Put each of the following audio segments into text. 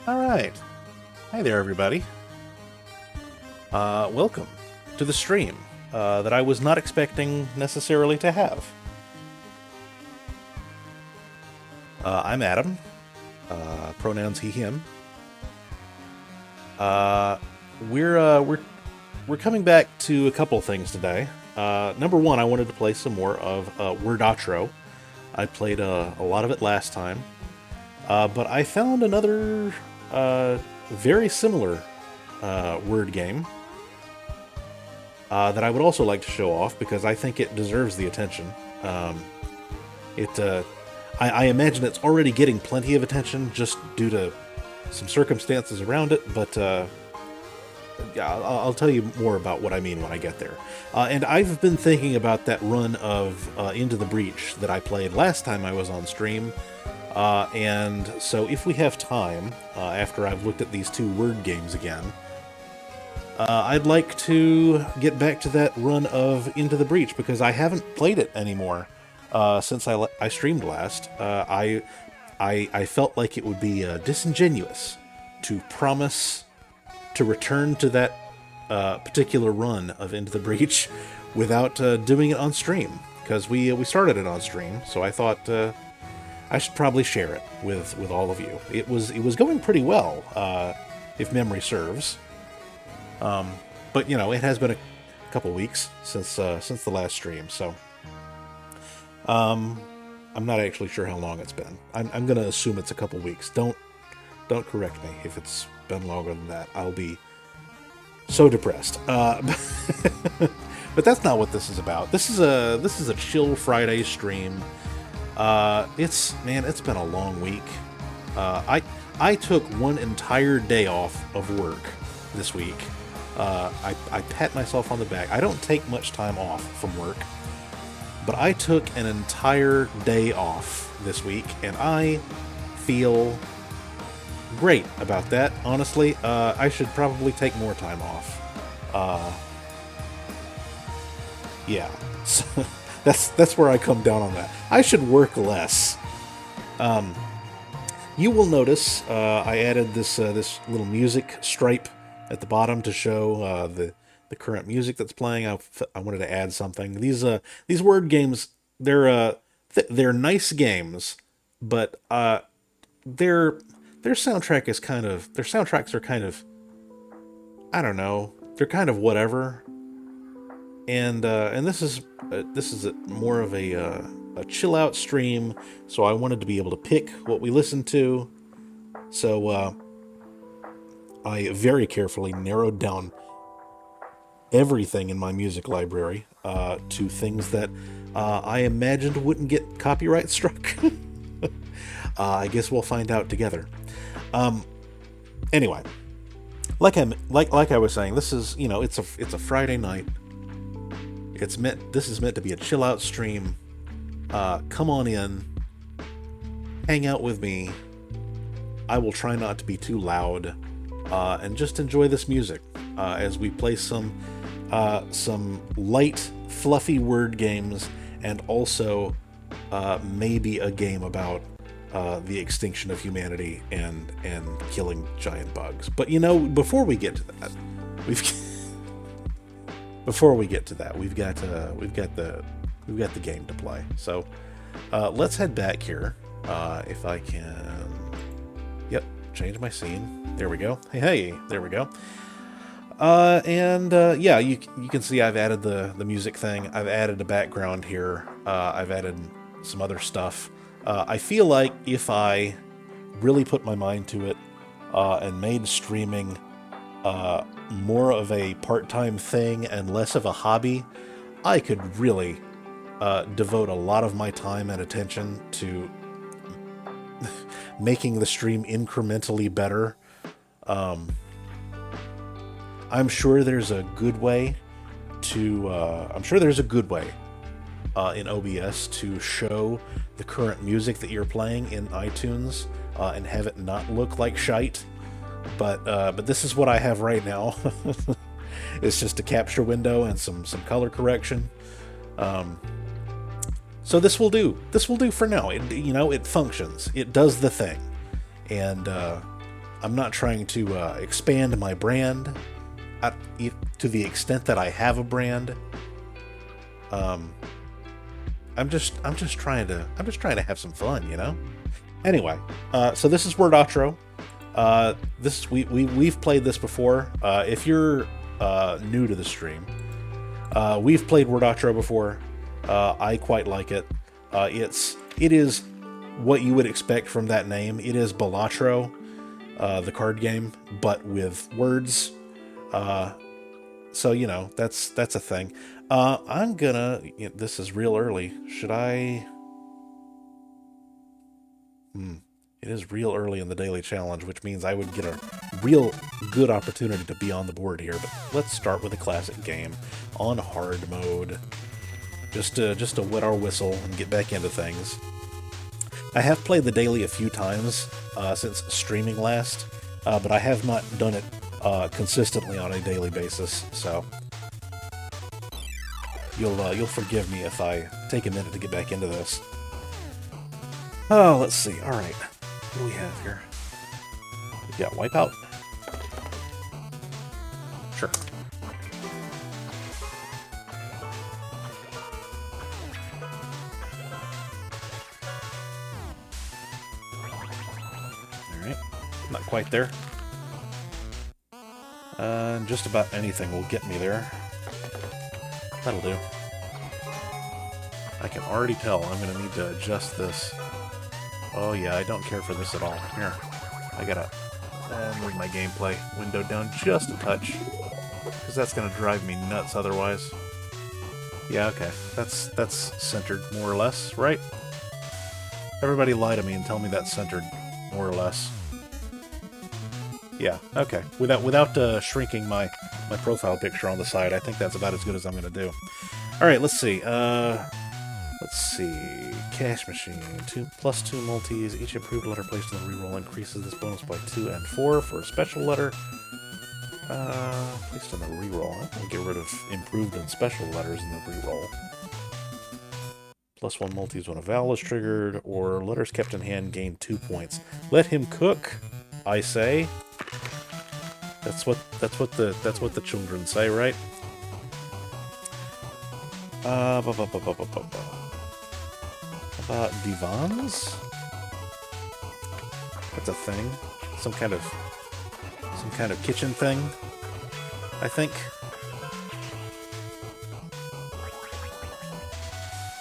All right. Hi there, everybody. Welcome to the stream that I was not expecting necessarily to have. I'm Adam. Pronouns he, him. Uh, we're coming back to a couple things today. Number one, I wanted to play some more of Wordatro. I played a lot of it last time, but I found another very similar word game that I would also like to show off because I think it deserves the attention. I imagine it's already getting plenty of attention just due to some circumstances around it, but yeah, I'll tell you more about what I mean when I get there. And I've been thinking about that run of Into the Breach that I played last time I was on stream. And so if we have time, after I've looked at these two word games again, I'd like to get back to that run of Into the Breach because I haven't played it anymore since I streamed last. I felt like it would be disingenuous to promise to return to that particular run of Into the Breach without doing it on stream, because we started it on stream, so I thought I should probably share it with all of you. It was going pretty well, if memory serves. But you know, it has been a couple weeks since the last stream, so I'm not actually sure how long it's been. I'm gonna assume it's a couple weeks. Don't correct me if it's been longer than that. I'll be so depressed. But that's not what this is about. This is a chill Friday stream. It's been a long week. I took one entire day off of work this week. I pat myself on the back. I don't take much time off from work, but I took an entire day off this week, and I feel great about that. Honestly, I should probably take more time off. Yeah, so that's where I come down on that. I should work less. You will notice I added this little music stripe at the bottom to show the current music that's playing. I wanted to add something. These word games, they're nice games, but their soundtracks are kind of, I don't know, they're kind of whatever. And this is more of a chill out stream, so I wanted to be able to pick what we listen to. So I very carefully narrowed down everything in my music library to things that I imagined wouldn't get copyright struck. I guess we'll find out together. Anyway, like I was saying, this is, you know, it's a Friday night. This is meant to be a chill out stream. Come on in, hang out with me. I will try not to be too loud, and just enjoy this music as we play some light, fluffy word games, and also maybe a game about the extinction of humanity and killing giant bugs. But you know, before we get to that, we've got the game to play. So let's head back here. If I can, yep, change my scene. There we go. Hey, there we go. Yeah, you can see I've added the music thing. I've added a background here. I've added some other stuff. I feel like if I really put my mind to it and made streaming more of a part-time thing and less of a hobby, I could really devote a lot of my time and attention to making the stream incrementally better. I'm sure there's a good way in OBS to show the current music that you're playing in iTunes and have it not look like shite. But this is what I have right now. It's just a capture window and some color correction. So this will do. This will do for now. It functions. It does the thing. And I'm not trying to expand my brand to the extent that I have a brand. I'm just trying to have some fun, you know. Anyway, so this is Word Outro. We've played this before. If you're new to the stream, we've played Word Outro before. I quite like it. It is what you would expect from that name. It is Balatro, the card game, but with words. So you know that's a thing. This is real early. Should I? It is real early in the daily challenge, which means I would get a real good opportunity to be on the board here. But let's start with a classic game on hard mode, just to wet our whistle and get back into things. I have played the daily a few times since streaming last, but I have not done it consistently on a daily basis. So you'll forgive me if I take a minute to get back into this. Oh, let's see. All right. What do we have here? We've got Wipeout. Sure. All right. Not quite there. Just about anything will get me there. That'll do. I can already tell I'm going to need to adjust this. Oh yeah, I don't care for this at all. Here, I gotta move my gameplay window down just a touch, because that's gonna drive me nuts otherwise. Yeah, okay, that's centered more or less, right? Everybody lie to me and tell me that's centered more or less. Yeah, okay. Without shrinking my profile picture on the side, I think that's about as good as I'm gonna do. All right, let's see. Cash machine. 2+2 multis. Each improved letter placed in the reroll increases this bonus by 2 and 4 for a special letter. Placed in the reroll. I'm going to get rid of improved and special letters in the reroll. +1 multis when a vowel is triggered, or letters kept in hand gain 2 points. Let him cook, I say. That's what the children say, right? Divans? That's a thing. Some kind of kitchen thing, I think.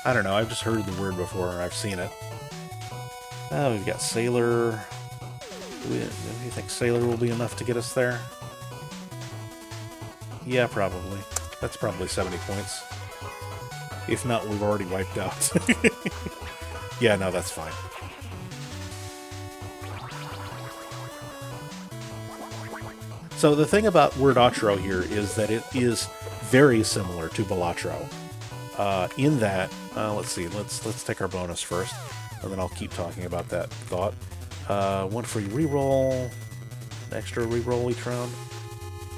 I don't know, I've just heard the word before, or I've seen it. We've got sailor. Do you think sailor will be enough to get us there? Yeah, probably. That's probably 70 points. If not, we've already wiped out. Yeah, no, that's fine. So the thing about Word Outro here is that it is very similar to Balatro. In that, let's see, let's take our bonus first, and then I'll keep talking about that thought. 1 free reroll, an extra reroll each round,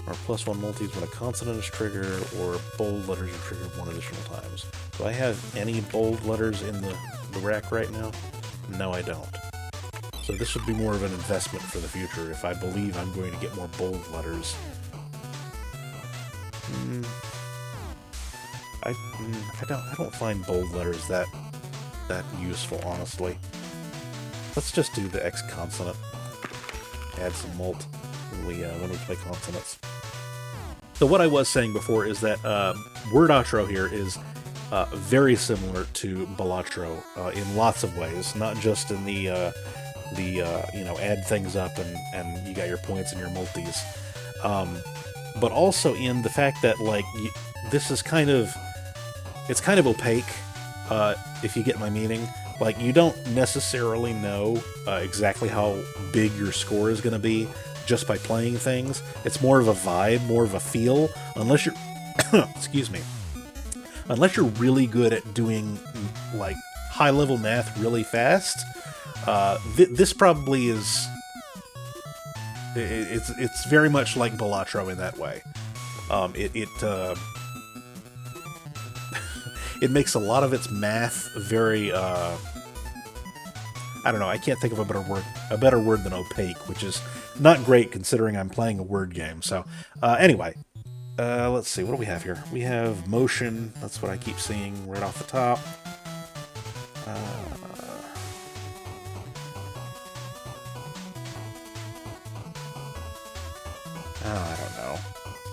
or +1 multis when a consonant is triggered, or bold letters are triggered 1 additional times. Do I have any bold letters in the rack right now? No, I don't. So this would be more of an investment for the future if I believe I'm going to get more bold letters. I don't find bold letters that useful, honestly. Let's just do the X consonant. Add some mult when we play consonants. So what I was saying before is that Word Outro here is very similar to Balatro in lots of ways, not just in the add things up and you got your points and your multis, but also in the fact that this is kind of opaque, if you get my meaning. Like, you don't necessarily know exactly how big your score is going to be just by playing things. It's more of a vibe, more of a feel, unless you're excuse me, unless you're really good at doing like high level math really fast. This probably is it's very much like Balatro in that way. It makes a lot of its math very I I don't know. I can't think of a better word than opaque, which is not great considering I'm playing a word game. So, anyway, let's see. What do we have here? We have motion. That's what I keep seeing right off the top. I don't know.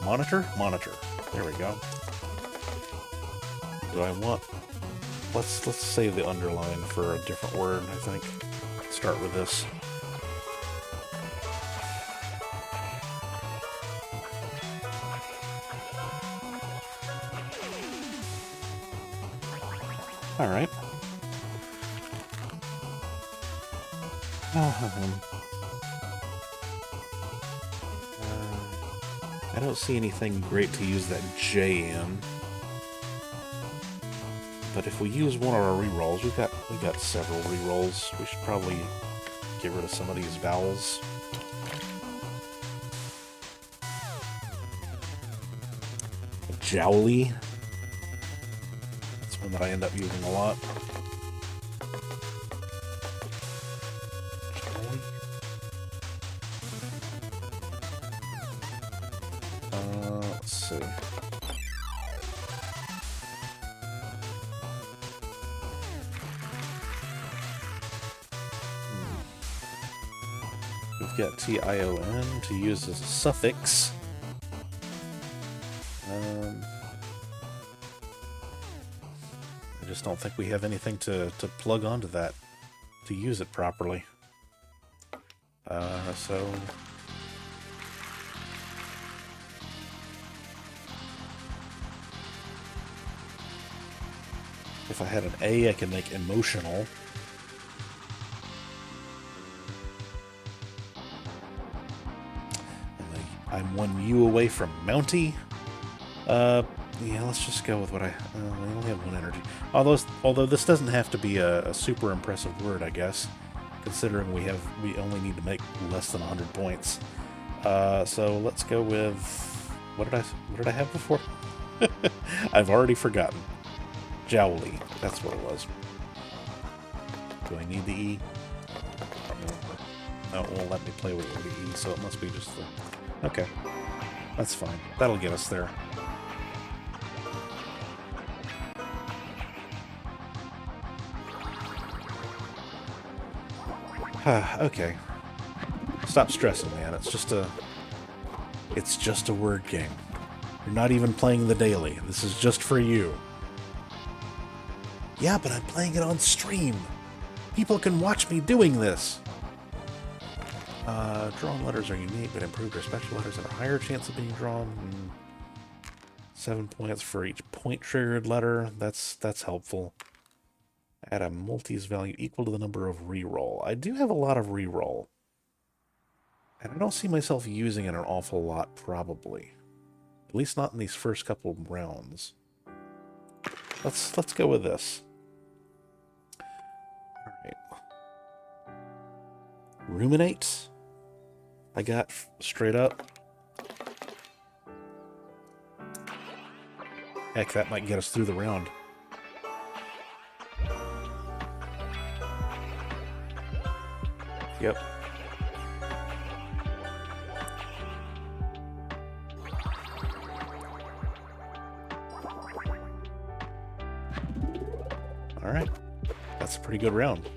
Monitor? Monitor. There we go. Do I want... Let's save the underline for a different word, I think. Start with this. Alright. I don't see anything great to use that J in. But if we use one of our rerolls, we got several rerolls. We should probably get rid of some of these vowels. Jowly. That's one that I end up using a lot. Jowly. Let's see. We've got TION to use as a suffix. I just don't think we have anything to plug onto that to use it properly. So... If I had an A, I could make emotional. And I'm one U away from Mountie. Yeah, let's just go with what I only have one energy. Although this doesn't have to be a super impressive word, I guess, considering we only need to make less than 100 points. So let's go with what did I have before? I've already forgotten. Jowly. That's what it was. Do I need the E? No, it won't let me play with the E, so it must be just the... Okay. That's fine. That'll get us there. Okay. Stop stressing, man. It's just a word game. You're not even playing the daily. This is just for you. Yeah, but I'm playing it on stream. People can watch me doing this. Drawn letters are unique, but improved are special letters have a higher chance of being drawn. 7 points for each point-triggered letter. That's helpful. Add a multis value equal to the number of reroll. I do have a lot of reroll. And I don't see myself using it an awful lot, probably. At least not in these first couple of rounds. Let's go with this. Alright. Ruminate. I got straight up. Heck, that might get us through the round. Yep. Alright. That's a pretty good round.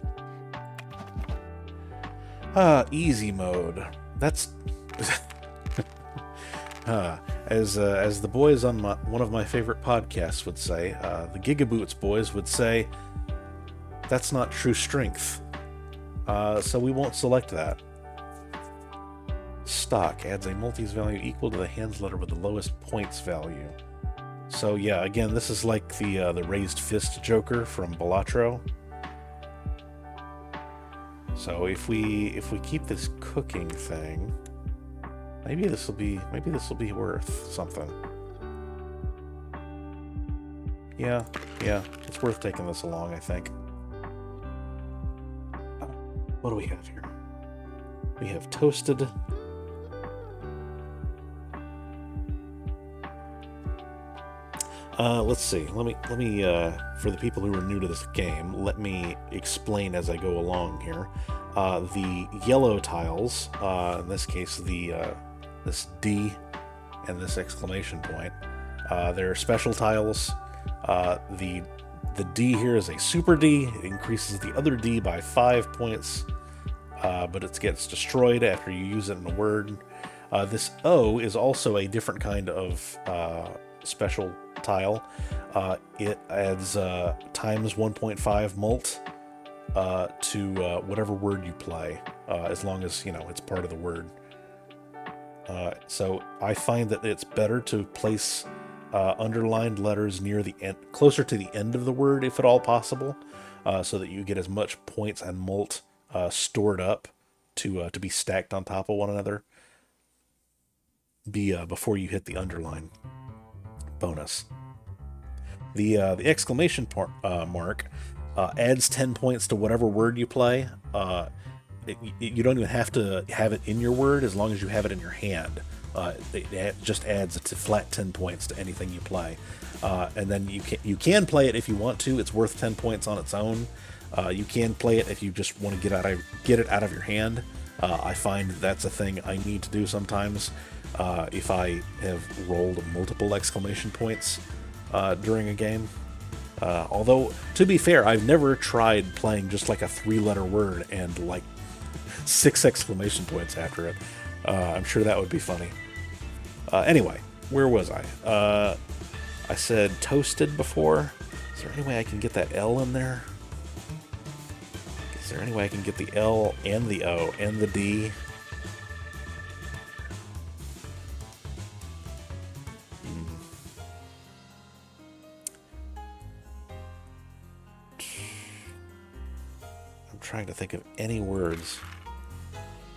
Easy mode. That's... as the boys on one of my favorite podcasts would say, the Gigaboots boys would say, that's not true strength. So we won't select that. Stock adds a multis value equal to the hands letter with the lowest points value. So yeah, again, this is like the raised fist Joker from Balatro. So if we keep this cooking thing, maybe this will be worth something. Yeah, it's worth taking this along, I think. What do we have here? We have toasted. Let's see. Let me. For the people who are new to this game, let me explain as I go along here. The yellow tiles, in this case, this D and this exclamation point, they're special tiles. The D here is a super D. It increases the other D by 5 points, but it gets destroyed after you use it in a word. This O is also a different kind of special tile. It adds times 1.5 mult to whatever word you play, as long as it's part of the word. So I find that it's better to place underlined letters near the end, closer to the end of the word, if at all possible, so that you get as much points and mult stored up to be stacked on top of one another. Before you hit the underline bonus. The exclamation mark adds 10 points to whatever word you play. You don't even have to have it in your word as long as you have it in your hand. It just adds a flat 10 points to anything you play. And then you can play it if you want to. It's worth 10 points on its own. You can play it if you just want to get it out of your hand. I find that's a thing I need to do sometimes. If I have rolled multiple exclamation points during a game. Although, to be fair, I've never tried playing just like a 3-letter word and like 6 exclamation points after it. I'm sure that would be funny. Anyway, where was I? I said toasted before. Is there any way I can get that L in there? Is there any way I can get the L and the O and the D? I'm trying to think of any words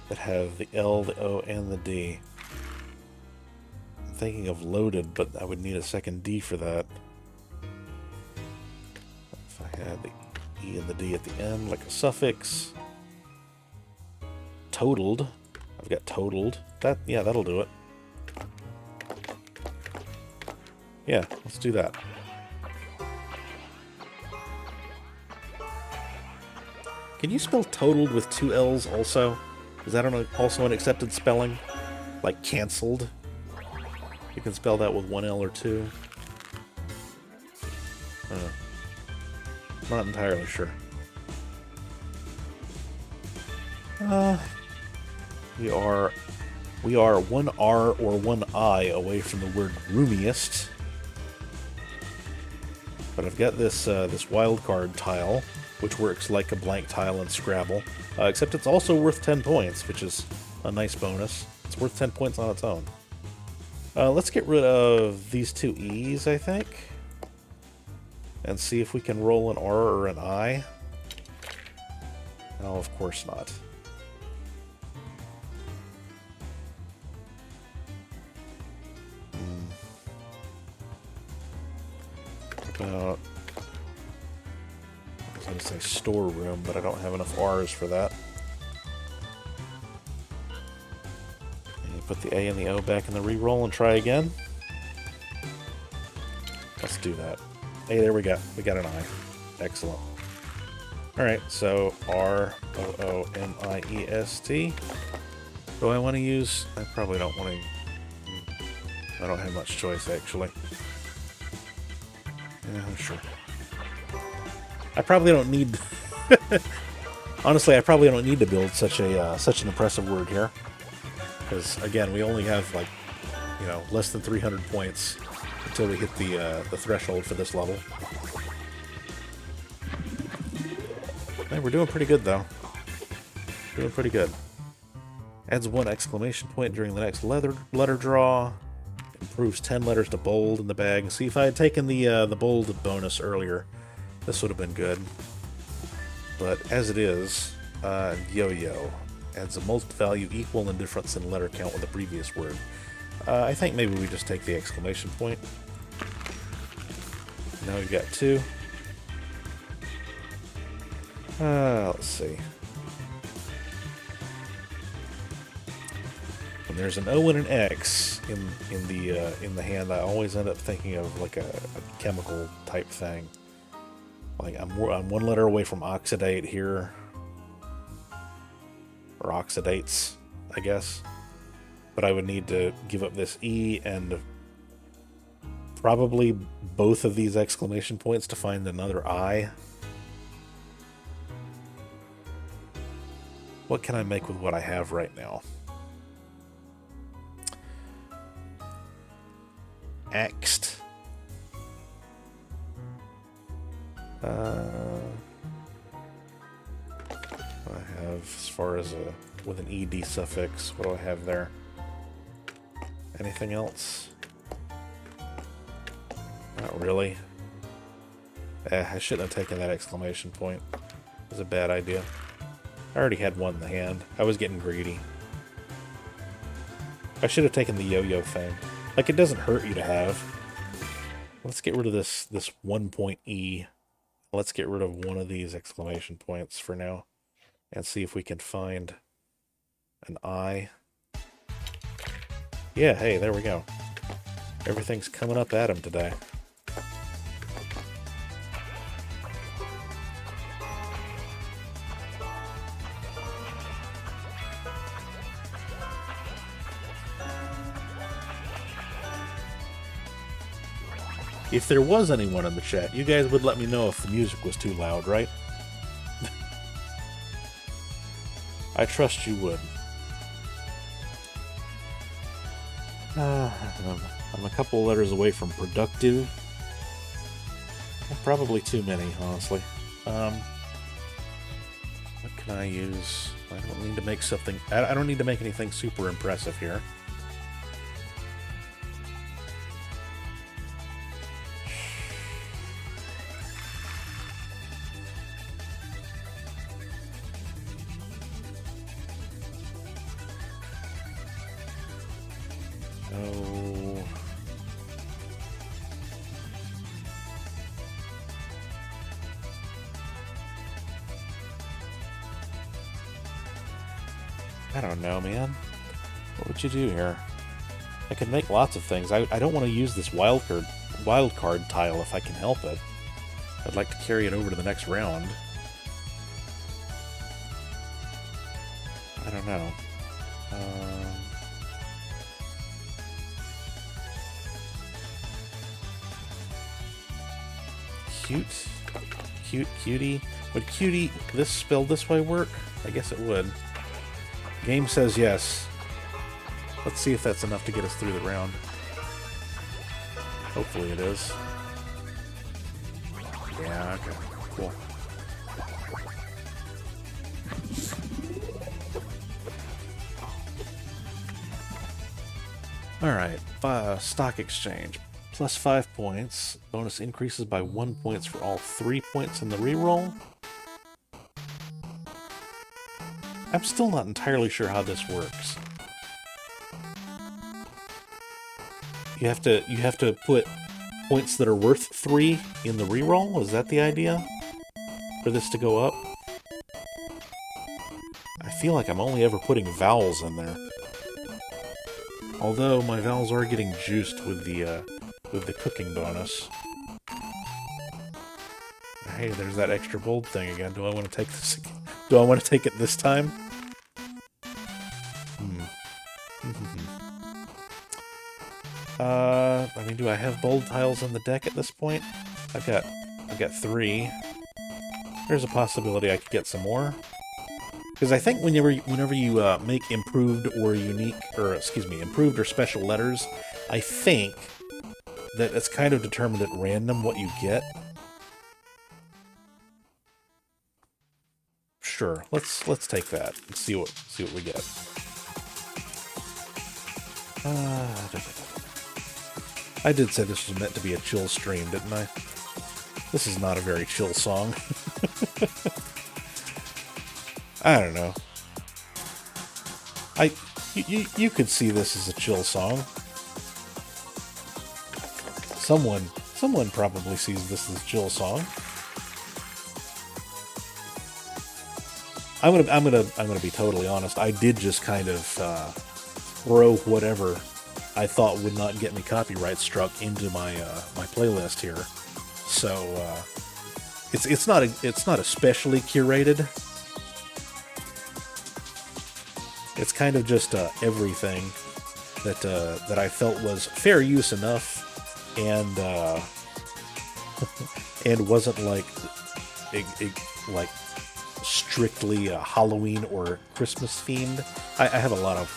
that have the L, the O, and the D. I'm thinking of loaded, but I would need a second D for that. If I had the E and the D at the end, like a suffix. Totaled. I've got totaled. Yeah, that'll do it. Yeah, let's do that. Can you spell totaled with 2 L's also? Is that also an accepted spelling? Like canceled? You can spell that with 1 L or 2? Not entirely sure. We are 1 R or 1 I away from the word roomiest. But I've got this wild card tile, which works like a blank tile in Scrabble, except it's also worth 10 points, which is a nice bonus. It's worth 10 points on its own. Let's get rid of these 2 E's, I think, and see if we can roll an R or an I. No, of course not. About... I was going to say storeroom, but I don't have enough R's for that. And you put the A and the O back in the reroll and try again. Let's do that. Hey, there we go. We got an I. Excellent. Alright, so R-O-O-M-I-E-S-T. Do I want to use... I probably don't want to... I don't have much choice, actually. Yeah, sure. I probably don't need... Honestly, I probably don't need to build such an impressive word here. Because, again, we only have, like, less than 300 points until we hit the threshold for this level. Hey, we're doing pretty good, though. Doing pretty good. Adds 1 exclamation point during the next letter draw. Improves 10 letters to bold in the bag. See, if I had taken the bold bonus earlier, this would have been good. But as it is, yo-yo adds a most value equal in difference in letter count with the previous word. I think maybe we just take the exclamation point. Now we've got 2. Let's see. when there's an O and an X in the hand, I always end up thinking of like a chemical type thing. Like I'm one letter away from oxidate here, or oxidates, I guess. But I would need to give up this E and probably both of these exclamation points to find another I. What can I make with what I have right now? Axed. I have, as far as with an ED suffix, what do I have there? Anything else? Not really. I shouldn't have taken that exclamation point. It was a bad idea. I already had one in the hand. I was getting greedy. I should have taken the yo-yo thing. Like, it doesn't hurt you to have. Let's get rid of this 1 point E. Let's get rid of one of these exclamation points for now. And see if we can find an I. Yeah, hey, there we go. Everything's coming up at him today. If there was anyone in the chat, you guys would let me know if the music was too loud, right? I trust you would. I'm a couple letters away from productive. Probably too many, honestly. What can I use? I don't need to make something... I don't need to make anything super impressive here. I don't know, man. What would you do here? I could make lots of things. I don't want to use this wild card tile if I can help it. I'd like to carry it over to the next round. I don't know. Cutie. Would cutie, this spelled this way, work? I guess it would. Game says yes. Let's see if that's enough to get us through the round. Hopefully it is. Yeah, okay. Cool. Alright, stock exchange. Plus 5 points. Bonus increases by 1 point for all 3 points in the reroll. I'm still not entirely sure how this works. You have to put points that are worth 3 in the reroll? Is that the idea? For this to go up? I feel like I'm only ever putting vowels in there. Although my vowels are getting juiced with the cooking bonus. Hey, there's that extra bold thing again. Do I want to take this again? Do I want to take it this time? I mean, do I have bold tiles in the deck at this point? I've got 3. There's a possibility I could get some more. Because I think whenever you make improved or unique, or excuse me, improved or special letters, I think that it's kind of determined at random what you get. Sure, let's take that and see what we get. I did say this was meant to be a chill stream, didn't I? This is not a very chill song. I don't know. You could see this as a chill song. Someone probably sees this as a chill song. I'm gonna be totally honest. I did just kind of throw whatever I thought would not get me copyright struck into my my playlist here. So it's not especially curated. It's kind of just everything that I felt was fair use enough, and and wasn't like strictly Halloween or Christmas themed. I have a lot of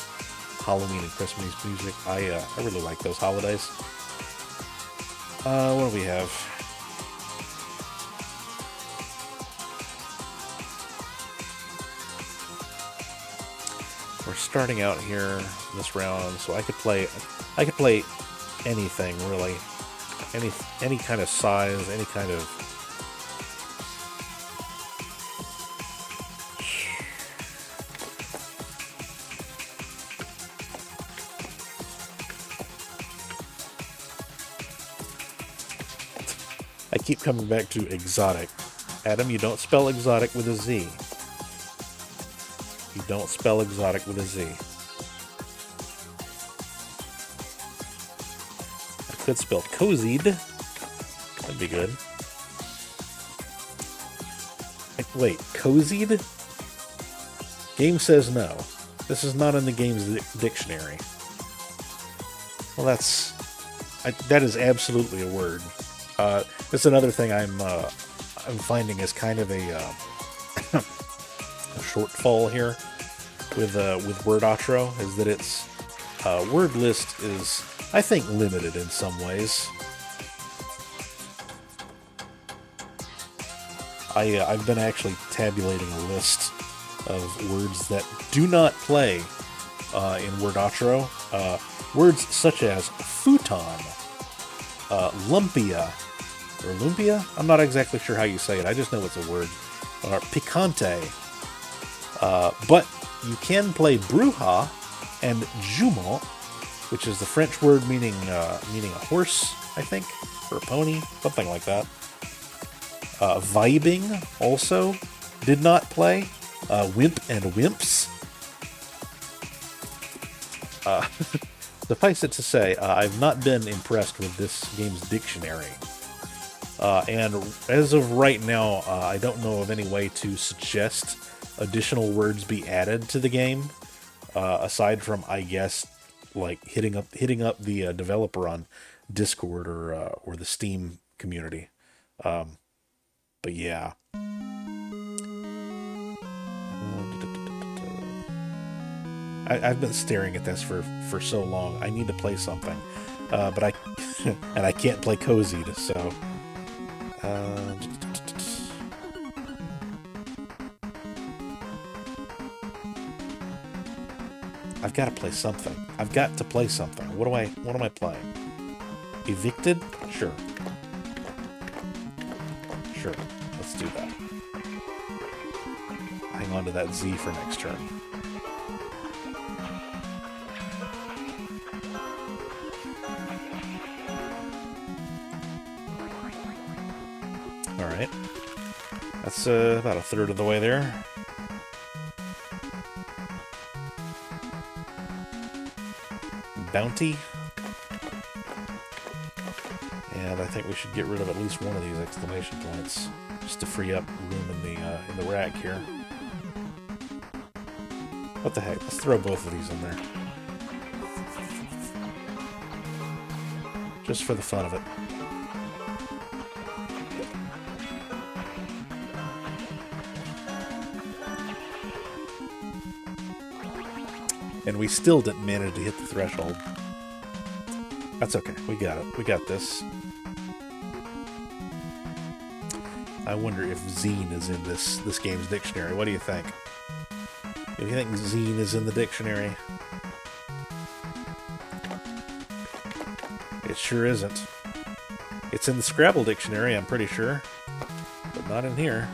Halloween and Christmas music. I really like those holidays. What do we have? We're starting out here this round, so I could play anything really, any kind of size, any kind of. I keep coming back to exotic. Adam, you don't spell exotic with a Z. You don't spell exotic with a Z. I could spell cozied. That'd be good. Wait, cozied? Game says no. This is not in the game's dictionary. Well, that is absolutely a word. That's another thing I'm finding is kind of a shortfall here with Word Outro, is that its word list is, I think, limited in some ways. I've been actually tabulating a list of words that do not play in Word Outro. Words such as futon, lumpia, or lumpia? I'm not exactly sure how you say it. I just know it's a word. Picante. But you can play bruja and jument, which is the French word meaning a horse, I think, or a pony, something like that. Vibing also did not play. Wimp and wimps. Suffice it to say, I've not been impressed with this game's dictionary. And as of right now, I don't know of any way to suggest additional words be added to the game, aside from, I guess, like hitting up the developer on Discord or the Steam community. But yeah. I've been staring at this for so long. I need to play something, but and I can't play cozied, so. I've got to play something. I've got to play something. What am I playing? Evicted? Sure. Sure. Let's do that. Hang on to that Z for next turn. Alright. That's about a third of the way there. Bounty. And I think we should get rid of at least one of these exclamation points, just to free up room in the rack here. What the heck? Let's throw both of these in there. Just for the fun of it. And we still didn't manage to hit the threshold. That's okay. We got it. We got this. I wonder if zine is in this game's dictionary. What do you think? Do you think zine is in the dictionary? It sure isn't. It's in the Scrabble dictionary, I'm pretty sure. But not in here.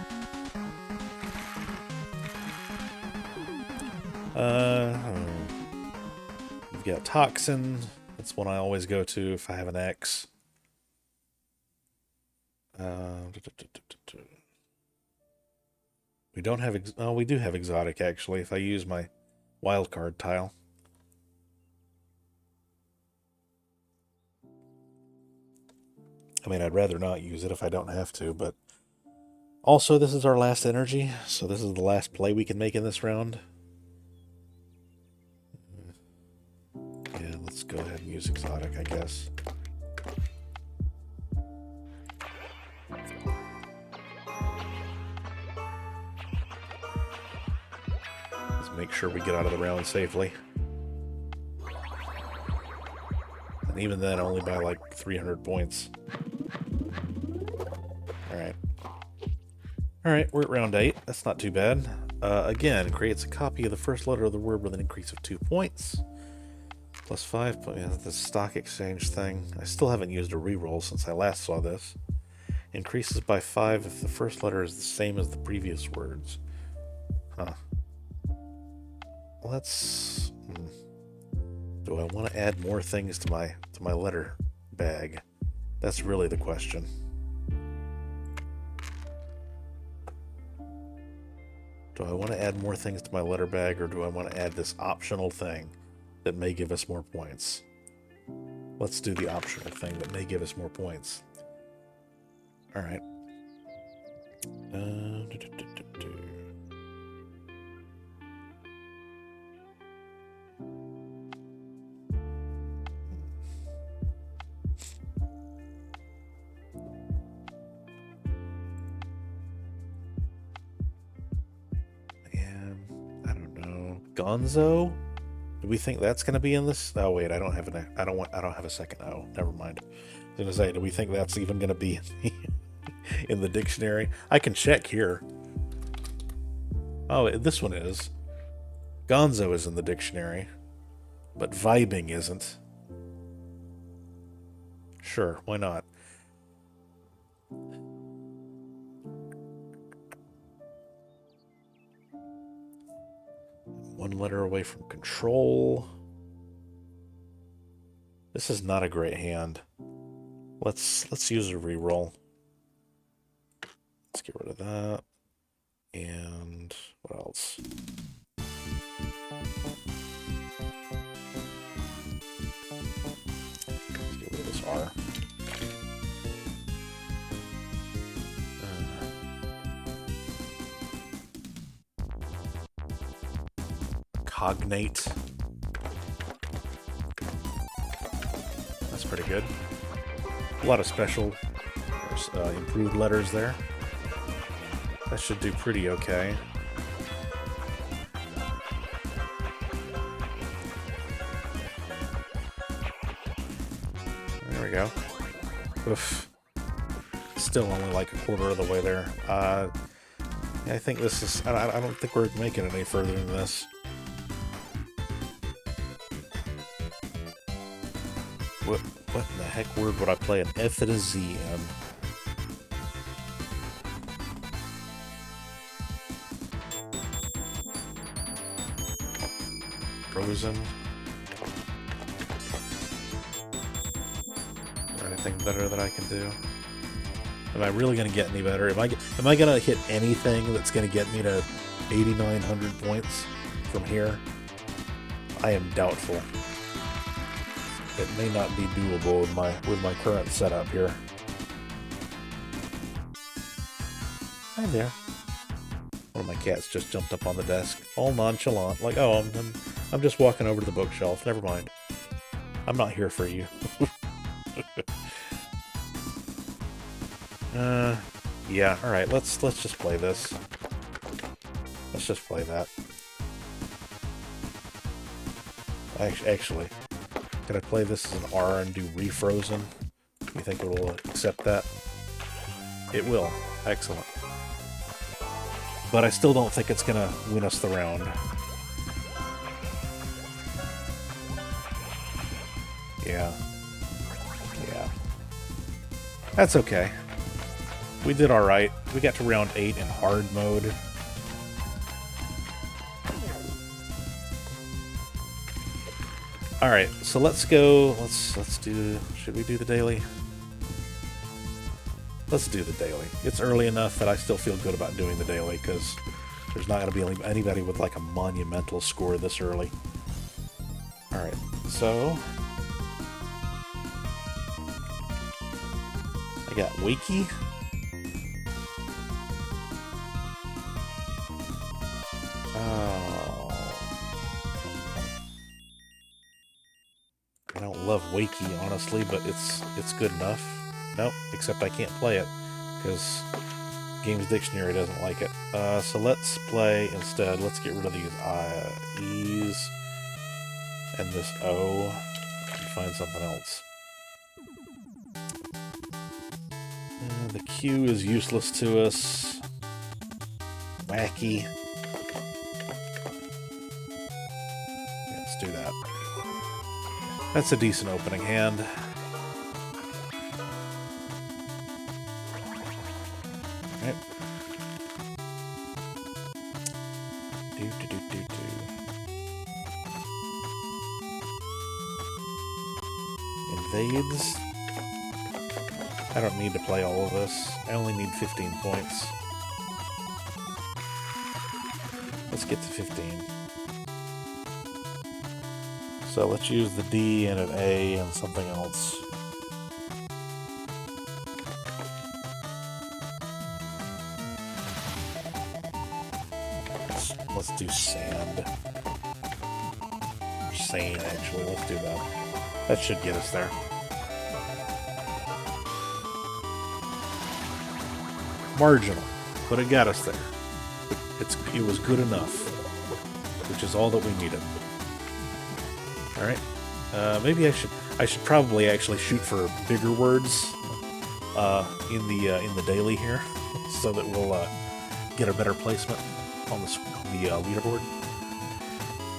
We've got toxin. That's one I always go to if I have an X. We don't have... we do have exotic, actually, if I use my wildcard tile. I mean, I'd rather not use it if I don't have to, but also this is our last energy, so this is the last play we can make in this round. Yeah, let's go ahead and use exotic, I guess. Let's make sure we get out of the round safely. And even then, only by like 300 points. Alright. Alright, we're at round 8. That's not too bad. Again, creates a copy of the first letter of the word with an increase of 2 points. Plus 5 points. Yeah, the stock exchange thing. I still haven't used a reroll since I last saw this. Increases by 5 if the first letter is the same as the previous words. Huh. Let's... Do I want to add more things to my letter bag? That's really the question. Do I want to add more things to my letter bag, or do I want to add this optional thing that may give us more points? Let's do the optional thing that may give us more points. Alright. Gonzo? Do we think that's going to be in this? Oh wait, I don't have a second O. Never mind. I was going to say, do we think that's even going to be in the dictionary? I can check here. Oh, this one is. Gonzo is in the dictionary, but vibing isn't. Sure, why not? One letter away from control. This is not a great hand. Let's use a reroll. Let's get rid of that. And what else? Let's get rid of this R. Cognate. That's pretty good. A lot of special improved letters there. That should do pretty okay. There we go. Oof. Still only like a quarter of the way there. I think this is... I don't think we're making it any further than this. What in the heck word would I play an F and a Z in? Frozen. Is there anything better that I can do? Am I really going to get any better? Am I going to hit anything that's going to get me to 8,900 points from here? I am doubtful. It may not be doable with my current setup here. Hi there. One of my cats just jumped up on the desk, all nonchalant, like, oh, I'm just walking over to the bookshelf. Never mind. I'm not here for you. Yeah. All right. Let's just play this. Let's just play that. Actually. Can I play this as an R and do refrozen? Do you think it will accept that? It will. Excellent. But I still don't think it's going to win us the round. Yeah. Yeah. That's okay. We did alright. We got to round 8 in hard mode. Alright, so let's go, let's do, should we do the daily? Let's do the daily. It's early enough that I still feel good about doing the daily, because there's not going to be anybody with like a monumental score this early. Alright, so... got Wakey. Oh. I don't love Wakey, honestly, but it's good enough. Nope, except I can't play it, because Games Dictionary doesn't like it. So let's play instead. Let's get rid of these E's and this O and find something else. The Q is useless to us. Wacky. Let's do that. That's a decent opening hand. Alright. Invades. I don't need to play all of this. I only need 15 points. Let's get to 15. So let's use the D and an A and something else. Let's do sand. Or sane, actually. Let's do that. That should get us there. Marginal, but it got us there. It was good enough, which is all that we needed. All right, maybe I should probably actually shoot for bigger words in the daily here, so that we'll get a better placement on the leaderboard.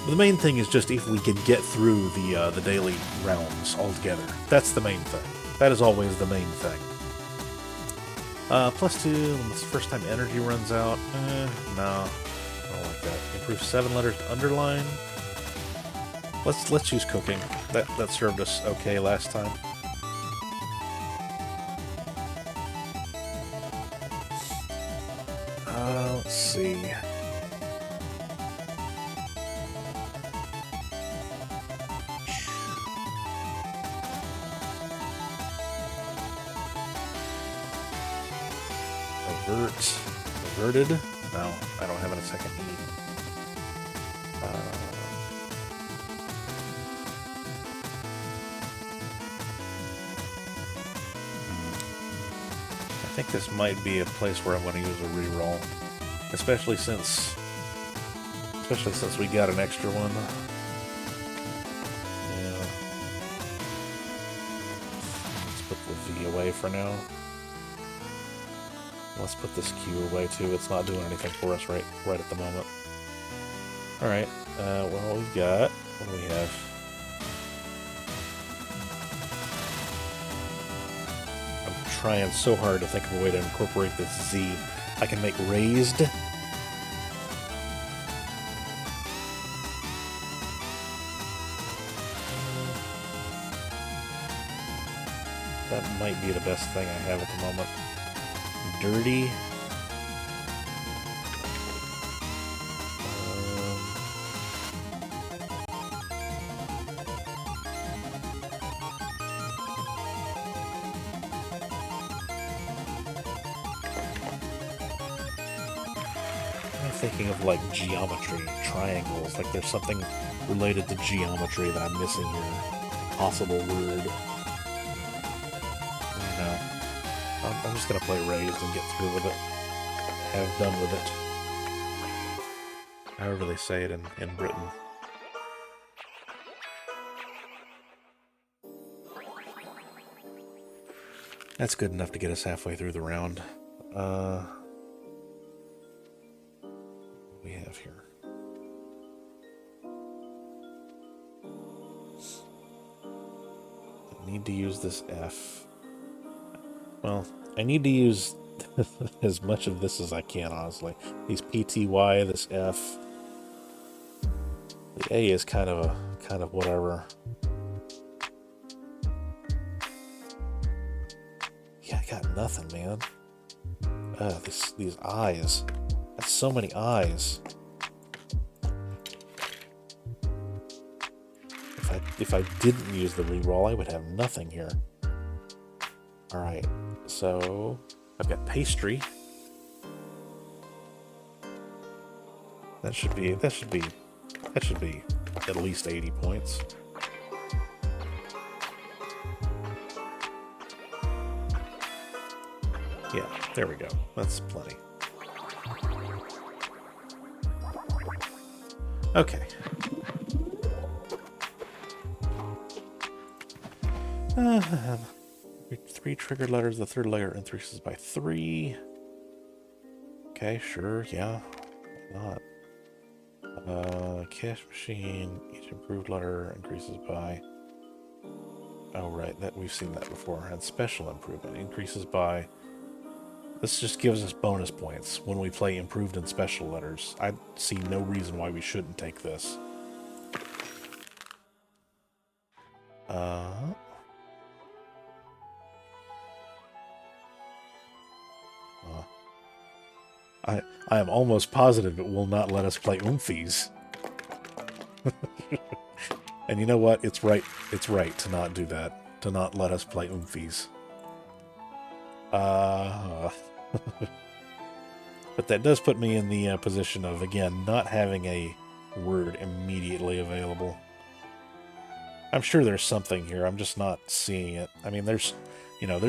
But the main thing is just if we can get through the daily realms altogether. That's the main thing. That is always the main thing. +2, when the first time energy runs out. No, I don't like that. Improve 7 letters to underline. Let's use cooking. That served us okay last time. Let's see. Averted? No, I don't have it a second E. I think this might be a place where I'm going to use a reroll, especially since we got an extra one. Yeah. Let's put the V away for now. Let's put this Q away too. It's not doing anything for us right at the moment. Alright, well, we've got... What do we have? I'm trying so hard to think of a way to incorporate this Z. I can make raised. That might be the best thing I have at the moment. Dirty. I'm thinking of like geometry, triangles, like there's something related to geometry that I'm missing here. Possible word. No. I'm just going to play raised and get through with it. Have done with it. However they say it in Britain. That's good enough to get us halfway through the round. What do we have here? I need to use this F. Well, I need to use as much of this as I can, honestly. These PTY, this F. The A is kind of whatever. Yeah, I got nothing, man. These eyes. That's so many eyes. If I didn't use the reroll, I would have nothing here. All right, so I've got pastry. That should be at least 80 points. Yeah, there we go. That's plenty. Okay. Three triggered letters. The third letter increases by 3. Okay, sure, yeah. Why not? Cash machine. Each improved letter increases by... Oh, right. That we've seen that before. And special improvement increases by... This just gives us bonus points when we play improved and special letters. I see no reason why we shouldn't take this. I am almost positive it will not let us play Oomphies. And you know what? It's right. It's right to not do that. To not let us play Oomphies. But that does put me in the position of, again, not having a word immediately available. I'm sure there's something here. I'm just not seeing it. I mean, there's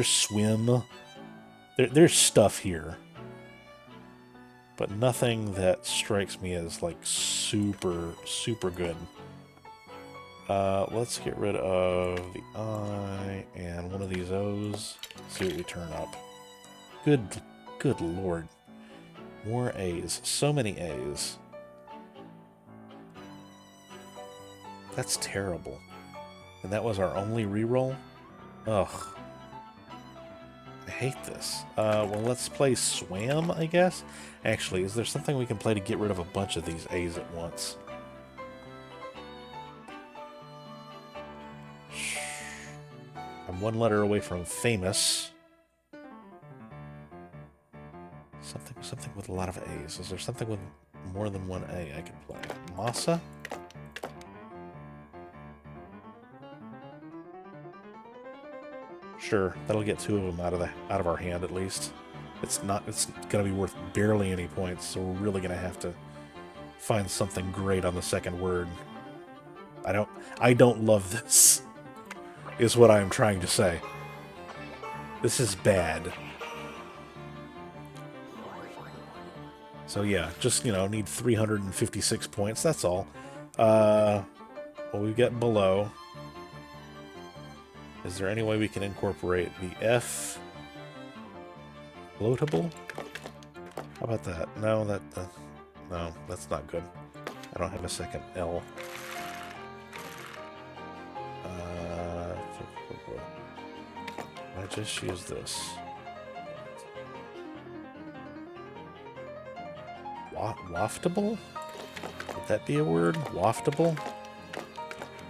swim. There's stuff here. But nothing that strikes me as, like, super, super good. Let's get rid of the I and one of these O's. See what we turn up. Good lord. More A's. So many A's. That's terrible. And that was our only reroll? Ugh. I hate this. Well, let's play Swam, I guess? Actually, is there something we can play to get rid of a bunch of these A's at once? I'm one letter away from famous. Something with a lot of A's. Is there something with more than one A I can play? Masa? Sure, that'll get 2 of them out of our hand at least. It's gonna be worth barely any points, so we're really gonna have to find something great on the second word. I don't love this, is what I'm trying to say. This is bad. So yeah, just, need 356 points, that's all. Well, we've got below. Is there any way we can incorporate the F? Floatable? How about that? No, no, that's not good. I don't have a second L. I just use this. Waftable? Would that be a word? Waftable?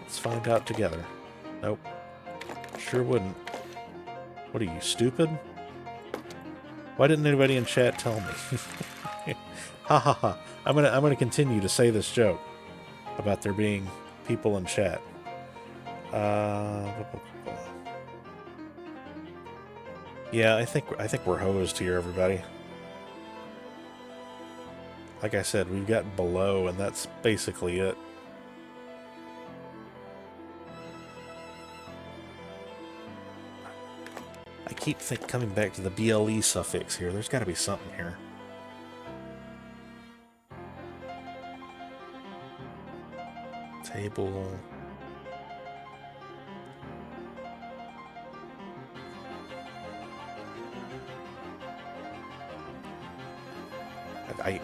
Let's find out together. Nope. Sure wouldn't. What are you, stupid? Why didn't anybody in chat tell me? Ha ha ha. I'm gonna continue to say this joke about there being people in chat. Yeah, I think we're hosed here, everybody. Like I said, we've got below, and that's basically it. I keep coming back to the BLE suffix here. There's got to be something here. Table.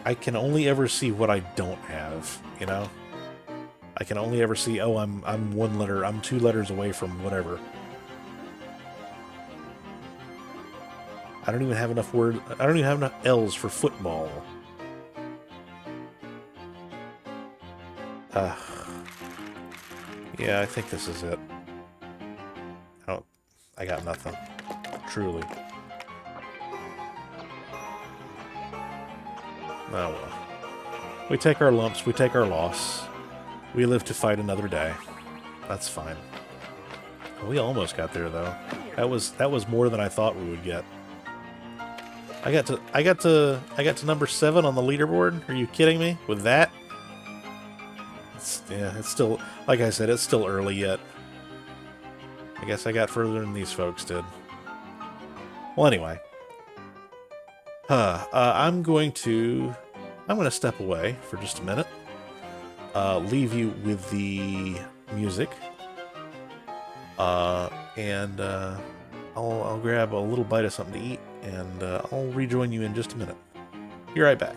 I can only ever see what I don't have, you know? I can only ever see, oh, I'm 1 letter, I'm 2 letters away from whatever. I don't even have enough I don't even have enough L's for football. Yeah, I think this is it. I got nothing. Truly. Oh well. We take our lumps, we take our loss. We live to fight another day. That's fine. We almost got there though. That was more than I thought we would get. I got to number 7 on the leaderboard. Are you kidding me? With that? It's still, like I said, it's still early yet. I guess I got further than these folks did. Well, anyway. I'm going to step away for just a minute. Leave you with the music. And I'll grab a little bite of something to eat, and I'll rejoin you in just a minute. Be right back.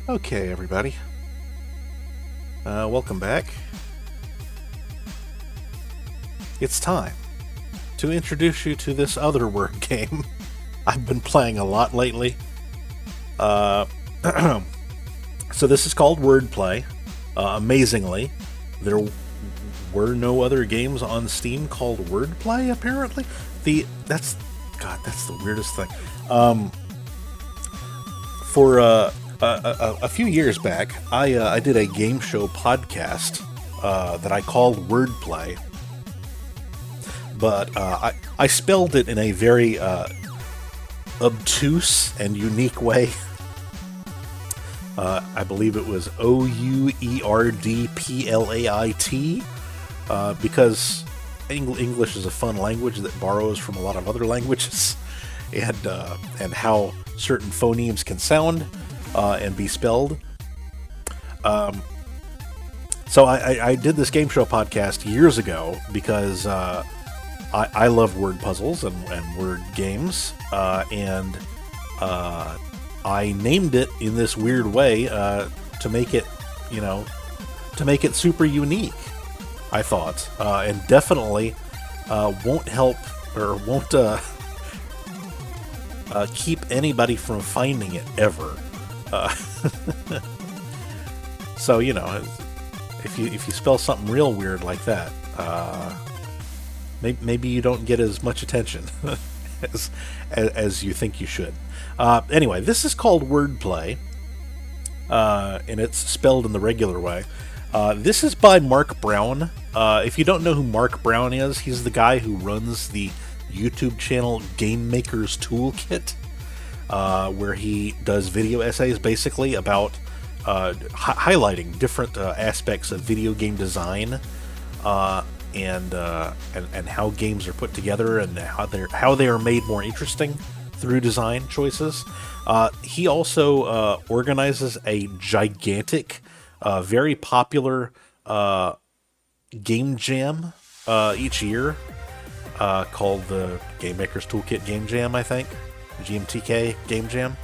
Okay, everybody. Welcome back. It's time to introduce you to this other word game I've been playing a lot lately. So this is called Wordplay. Amazingly, there were no other games on Steam called Wordplay, apparently. That's the weirdest thing. For a few years back, I did a game show podcast that I called Wordplay, but I spelled it in a very obtuse and unique way. I believe it was Ouerdplait, because English is a fun language that borrows from a lot of other languages, and how certain phonemes can sound and be spelled. So I did this game show podcast years ago because I love word puzzles and word games, and I named it in this weird way to make it super unique, I thought, and definitely won't help or won't keep anybody from finding it ever. So if you spell something real weird like that, maybe you don't get as much attention as you think you should. Anyway, this is called Wordplay, and it's spelled in the regular way. This is by Mark Brown. If you don't know who Mark Brown is, he's the guy who runs the YouTube channel Game Maker's Toolkit, where he does video essays basically about highlighting different aspects of video game design, and how games are put together and how they are made more interesting through design choices. He also organizes a gigantic, very popular game jam each year, called the Game Maker's Toolkit Game Jam, I think. GMTK Game Jam.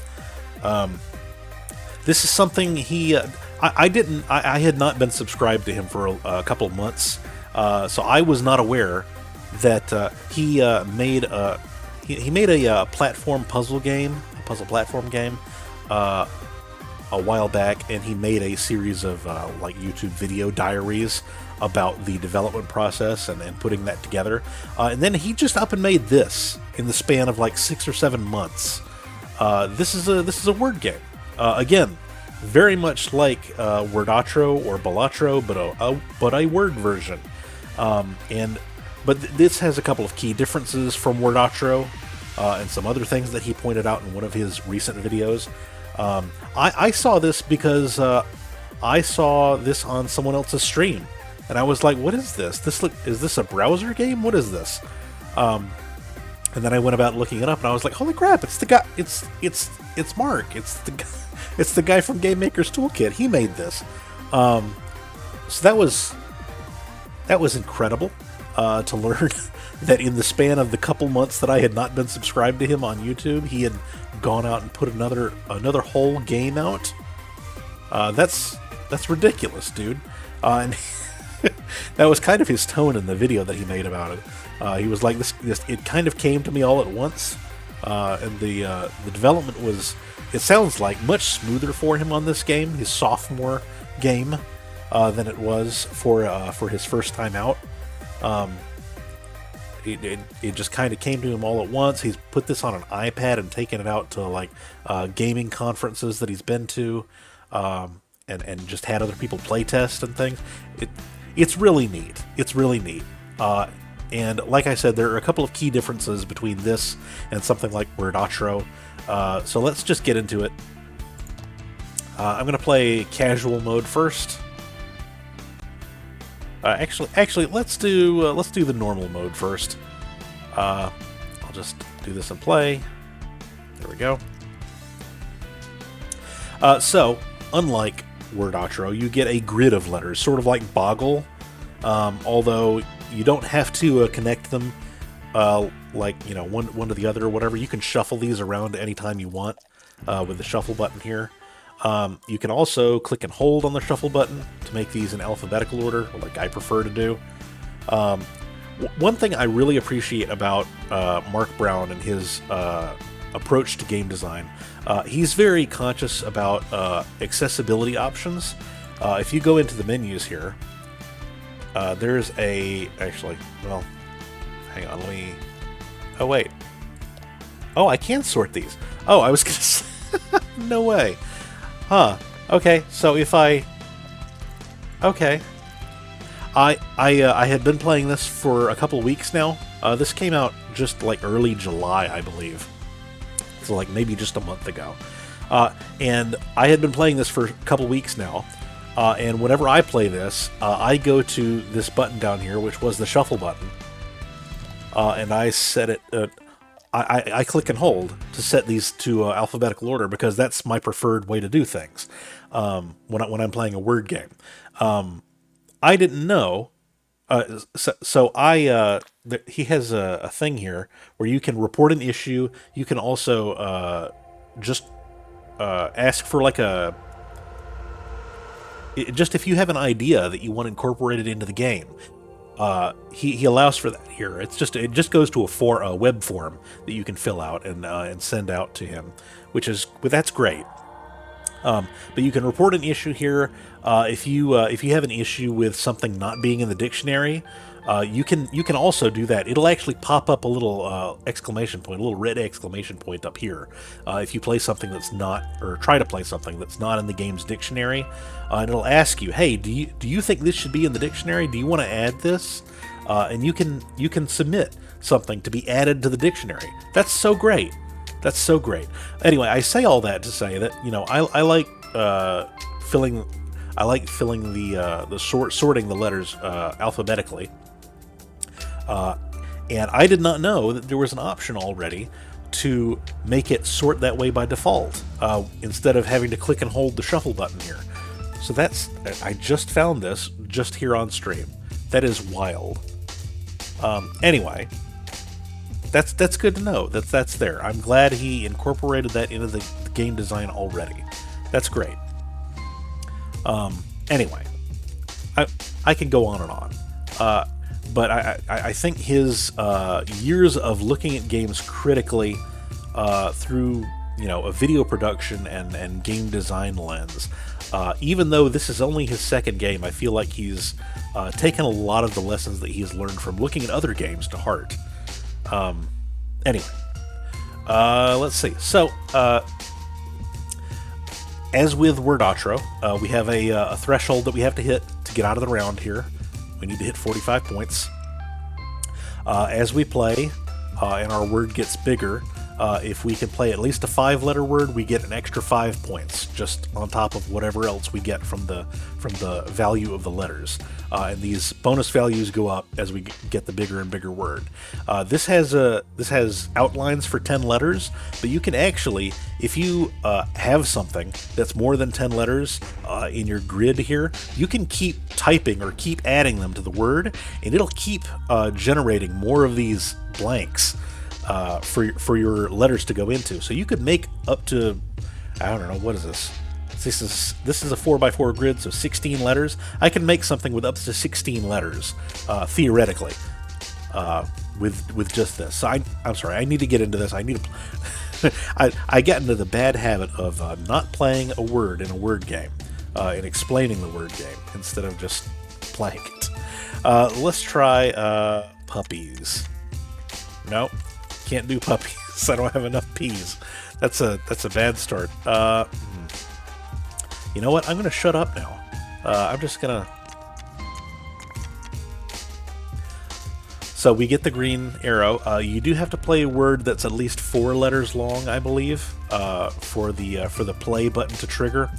This is something I had not been subscribed to him for a couple of months, so I was not aware that he made a platform puzzle game, a puzzle platform game, a while back, and he made a series of like YouTube video diaries about the development process and putting that together. And then he just up and made this in the span of like 6 or 7 months. This is a word game. Again, very much like Wordatro or Balatro, but a word version. But this has a couple of key differences from Wordatro, and some other things that he pointed out in one of his recent videos. I saw this because I saw this on someone else's stream, and I was like, "What is this? Is this a browser game? What is this?" And then I went about looking it up, and I was like, "Holy crap! It's the guy! It's Mark! It's the guy from Game Maker's Toolkit. He made this." So that was incredible to learn that in the span of the couple months that I had not been subscribed to him on YouTube, he had gone out and put another whole game out. That's ridiculous, dude. And that was kind of his tone in the video that he made about it. He was like, "This it kind of came to me all at once," and the development was, it sounds like, much smoother for him on this game, his sophomore game, than it was for his first time out. It just kind of came to him all at once. He's put this on an iPad and taken it out to like gaming conferences that he's been to, and just had other people play test and things. It's really neat. It's really neat. And like I said, there are a couple of key differences between this and something like Wordatro. So let's just get into it. I'm going to play casual mode first. Actually, let's do the normal mode first. I'll just do this and play. There we go. So, unlike Wordatro, you get a grid of letters, sort of like Boggle, although you don't have to connect them like one to the other or whatever. You can shuffle these around anytime you want with the shuffle button here. You can also click and hold on the shuffle button to make these in alphabetical order, like I prefer to do. One thing I really appreciate about Mark Brown and his approach to game design, he's very conscious about accessibility options. If you go into the menus here, there's actually, well, hang on, oh wait. Oh, I can sort these. Oh, I was gonna say, no way. Huh. Okay, so if okay. I had been playing this for a couple weeks now. This came out just like early July, I believe. So like maybe just a month ago. And I had been playing this for a couple weeks now. And whenever I play this, I go to this button down here, which was the shuffle button. And I set it... I click and hold to set these to alphabetical order because that's my preferred way to do things when I'm playing a word game. I didn't know, he has a thing here where you can report an issue. You can also just ask for like just if you have an idea that you want incorporated into the game. He allows for that here. It just goes to a web form that you can fill out and send out to him, that's great. But you can report an issue here. If you have an issue with something not being in the dictionary, you can also do that. It'll actually pop up a little exclamation point, a little red exclamation point up here. If you play something that's not, or try to play something that's not in the game's dictionary, and it'll ask you, hey, do you think this should be in the dictionary? Do you want to add this? And you can submit something to be added to the dictionary. That's so great. That's so great. Anyway, I say all that to say that I like filling sorting the letters alphabetically. And I did not know that there was an option already to make it sort that way by default, instead of having to click and hold the shuffle button here. So I just found this just here on stream. That is wild. Anyway, that's good to know. That's there. I'm glad he incorporated that into the game design already. That's great. Anyway, I can go on and on. But I think his years of looking at games critically through a video production and game design lens, even though this is only his second game, I feel like he's taken a lot of the lessons that he's learned from looking at other games to heart. Anyway, let's see. So, as with Wordatro, we have a threshold that we have to hit to get out of the round here. We need to hit 45 points. As we play, and our word gets bigger, if we can play at least a 5-letter word, we get an extra 5 points, just on top of whatever else we get from the value of the letters. And these bonus values go up as we get the bigger and bigger word. This has outlines for 10 letters, but you can actually, if you have something that's more than 10 letters in your grid here, you can keep typing or keep adding them to the word, and it'll keep generating more of these blanks for your letters to go into. So you could make up to, I don't know, what is this? This is a 4x4 grid, so 16 letters. I can make something with up to 16 letters, theoretically, with just this. So I'm sorry, I need to get into this. I need to. I got into the bad habit of not playing a word in a word game and explaining the word game instead of just playing it. Let's try puppies. Nope, can't do puppies. I don't have enough P's. That's a bad start. You know what? I'm going to shut up now. I'm just going to... So we get the green arrow. You do have to play a word that's at least 4 letters long, I believe, for the play button to trigger.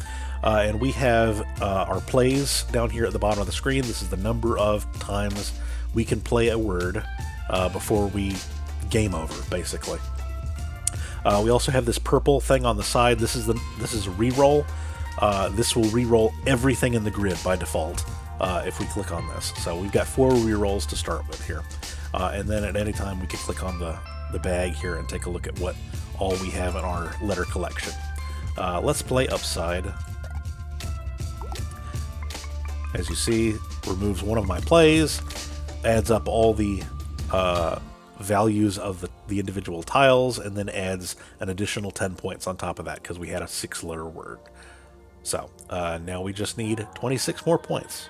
And we have our plays down here at the bottom of the screen. This is the number of times we can play a word before we game over, basically. We also have this purple thing on the side. This is a reroll. This will re-roll everything in the grid by default if we click on this. So we've got 4 re-rolls to start with here. And then at any time we can click on the bag here and take a look at what all we have in our letter collection. Let's play upside. As you see, removes one of my plays, adds up all the values of the individual tiles, and then adds an additional 10 points on top of that because we had a 6-letter word. So now we just need 26 more points.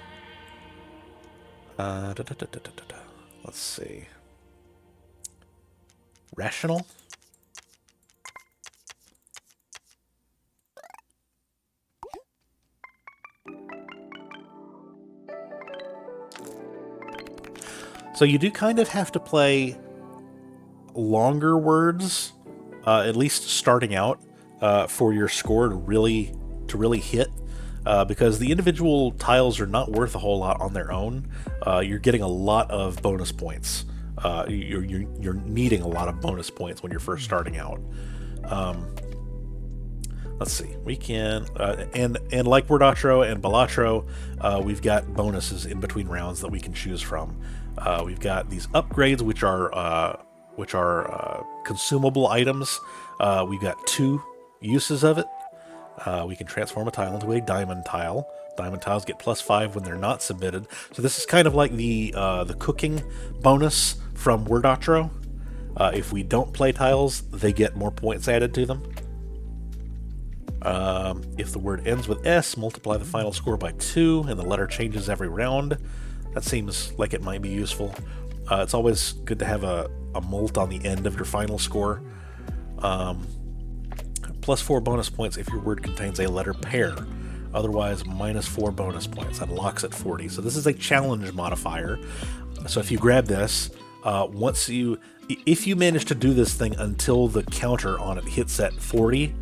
Let's see. Rational. So you do kind of have to play longer words, at least starting out, for your score to really hit, because the individual tiles are not worth a whole lot on their own. You're getting a lot of bonus points. You're needing a lot of bonus points when you're first starting out. Let's see. We can and like Wordatro and Balatro, we've got bonuses in between rounds that we can choose from. We've got these upgrades, which are consumable items. We've got 2 uses of it. We can transform a tile into a diamond tile. Diamond tiles get +5 when they're not submitted. So this is kind of like the cooking bonus from Wordatro. If we don't play tiles, they get more points added to them. If the word ends with S, multiply the final score by 2, and the letter changes every round. That seems like it might be useful. It's always good to have a mult on the end of your final score. +4 bonus points if your word contains a letter pair. Otherwise, -4 bonus points. That locks at 40. So this is a challenge modifier. So if you grab this, if you manage to do this thing until the counter on it hits at 40,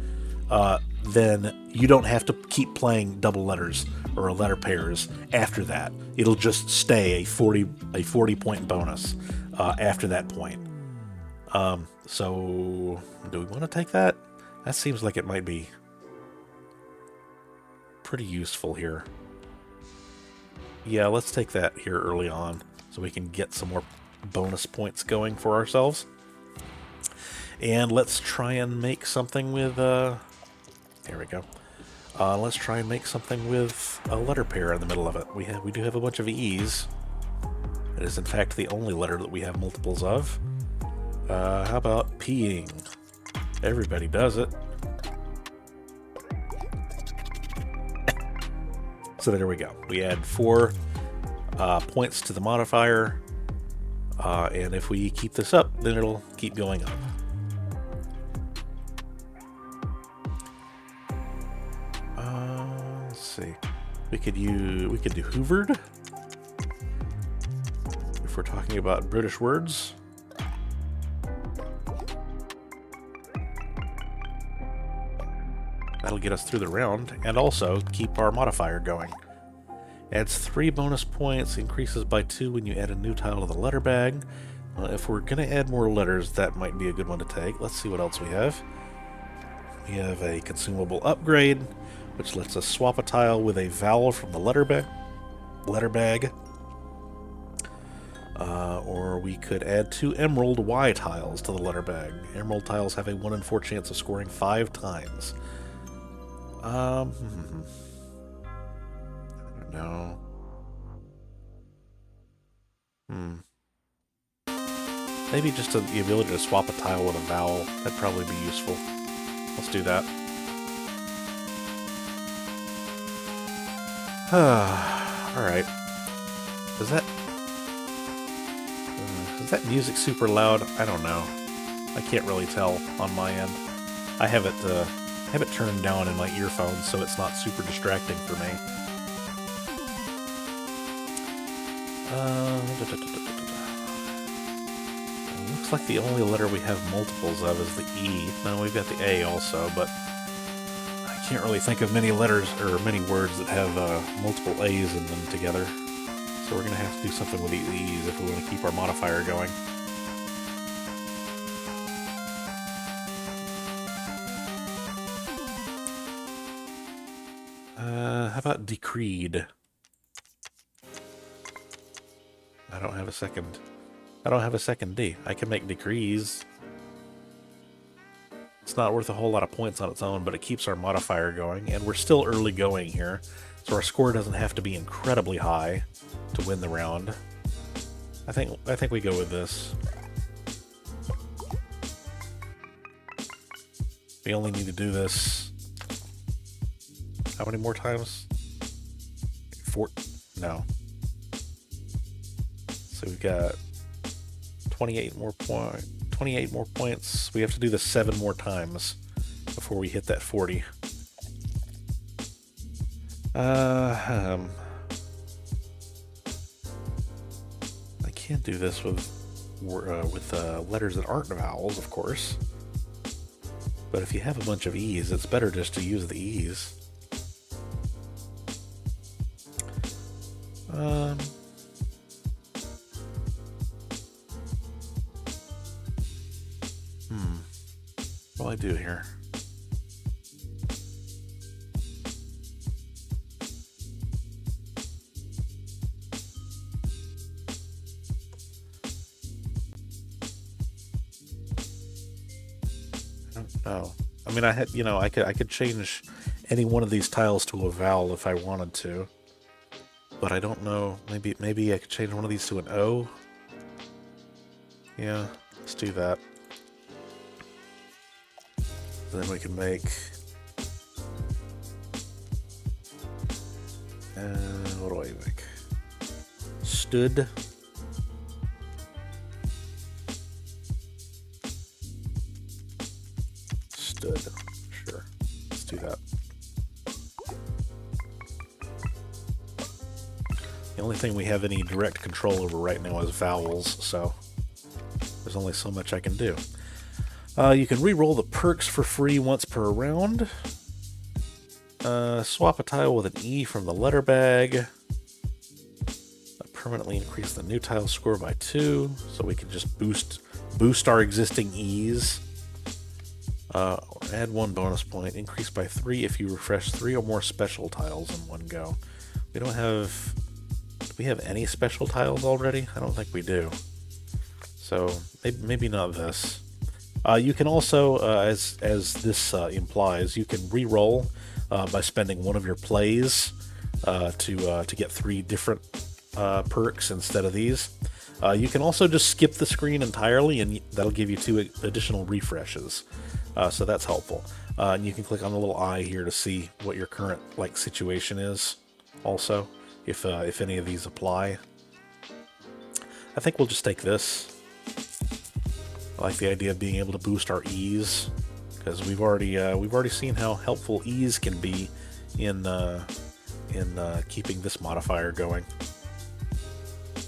then you don't have to keep playing double letters or letter pairs after that. It'll just stay a 40 point bonus after that point. So do we want to take that? That seems like it might be pretty useful here. Yeah, let's take that here early on so we can get some more bonus points going for ourselves. And let's try and make something with there we go. Let's try and make something with a letter pair in the middle of it. We do have a bunch of E's. It is in fact the only letter that we have multiples of. How about peeing? Everybody does it. So there we go. We add 4 points to the modifier, and if we keep this up, then it'll keep going up. Let's see. We could do hoovered if we're talking about British words. That'll get us through the round, and also keep our modifier going. Adds 3 bonus points, increases by 2 when you add a new tile to the letter bag. If we're going to add more letters, that might be a good one to take. Let's see what else we have. We have a consumable upgrade, which lets us swap a tile with a vowel from the letter bag. Or we could add 2 emerald Y tiles to the letter bag. Emerald tiles have a 1 in 4 chance of scoring 5 times. I don't know. Maybe just the ability to swap a tile with a vowel. That'd probably be useful. Let's do that. Alright. Is that music super loud? I don't know. I can't really tell on my end. I have it turned down in my earphones so it's not super distracting for me. Looks like the only letter we have multiples of is the E. No, we've got the A also, but I can't really think of many letters or many words that have multiple A's in them together. So we're going to have to do something with the E's if we want to keep our modifier going. How about decreed? I don't have a second D. I can make decrees. It's not worth a whole lot of points on its own, but it keeps our modifier going, and we're still early going here, so our score doesn't have to be incredibly high to win the round. I think we go with this. We only need to do this. How many more times? 4? No. So we've got 28 more points. 28 more points. We have to do this 7 more times before we hit that 40. I can't do this with letters that aren't vowels, of course. But if you have a bunch of E's, it's better just to use the E's. What do I do here? I don't know. I mean, I could change any one of these tiles to a vowel if I wanted to, but I don't know. Maybe I could change one of these to an O. Yeah, let's do that. Then we can make. What do I make? Stood. Sure. Let's do that. The only thing we have any direct control over right now is vowels, so there's only so much I can do. You can re-roll the perks for free once per round. Swap a tile with an E from the letter bag. Permanently increase the new tile score by 2, so we can just boost our existing E's. Add 1 bonus point. Increase by 3 if you refresh 3 or more special tiles in one go. We don't have... Do we have any special tiles already? I don't think we do. So maybe not this. You can also, as this implies, you can re-roll by spending one of your plays to get 3 different perks instead of these. You can also just skip the screen entirely, and that'll give you 2 additional refreshes. So that's helpful. And you can click on the little eye here to see what your current situation is. Also, if any of these apply. I think we'll just take this. I like the idea of being able to boost our E's, because we've already seen how helpful E's can be in keeping this modifier going.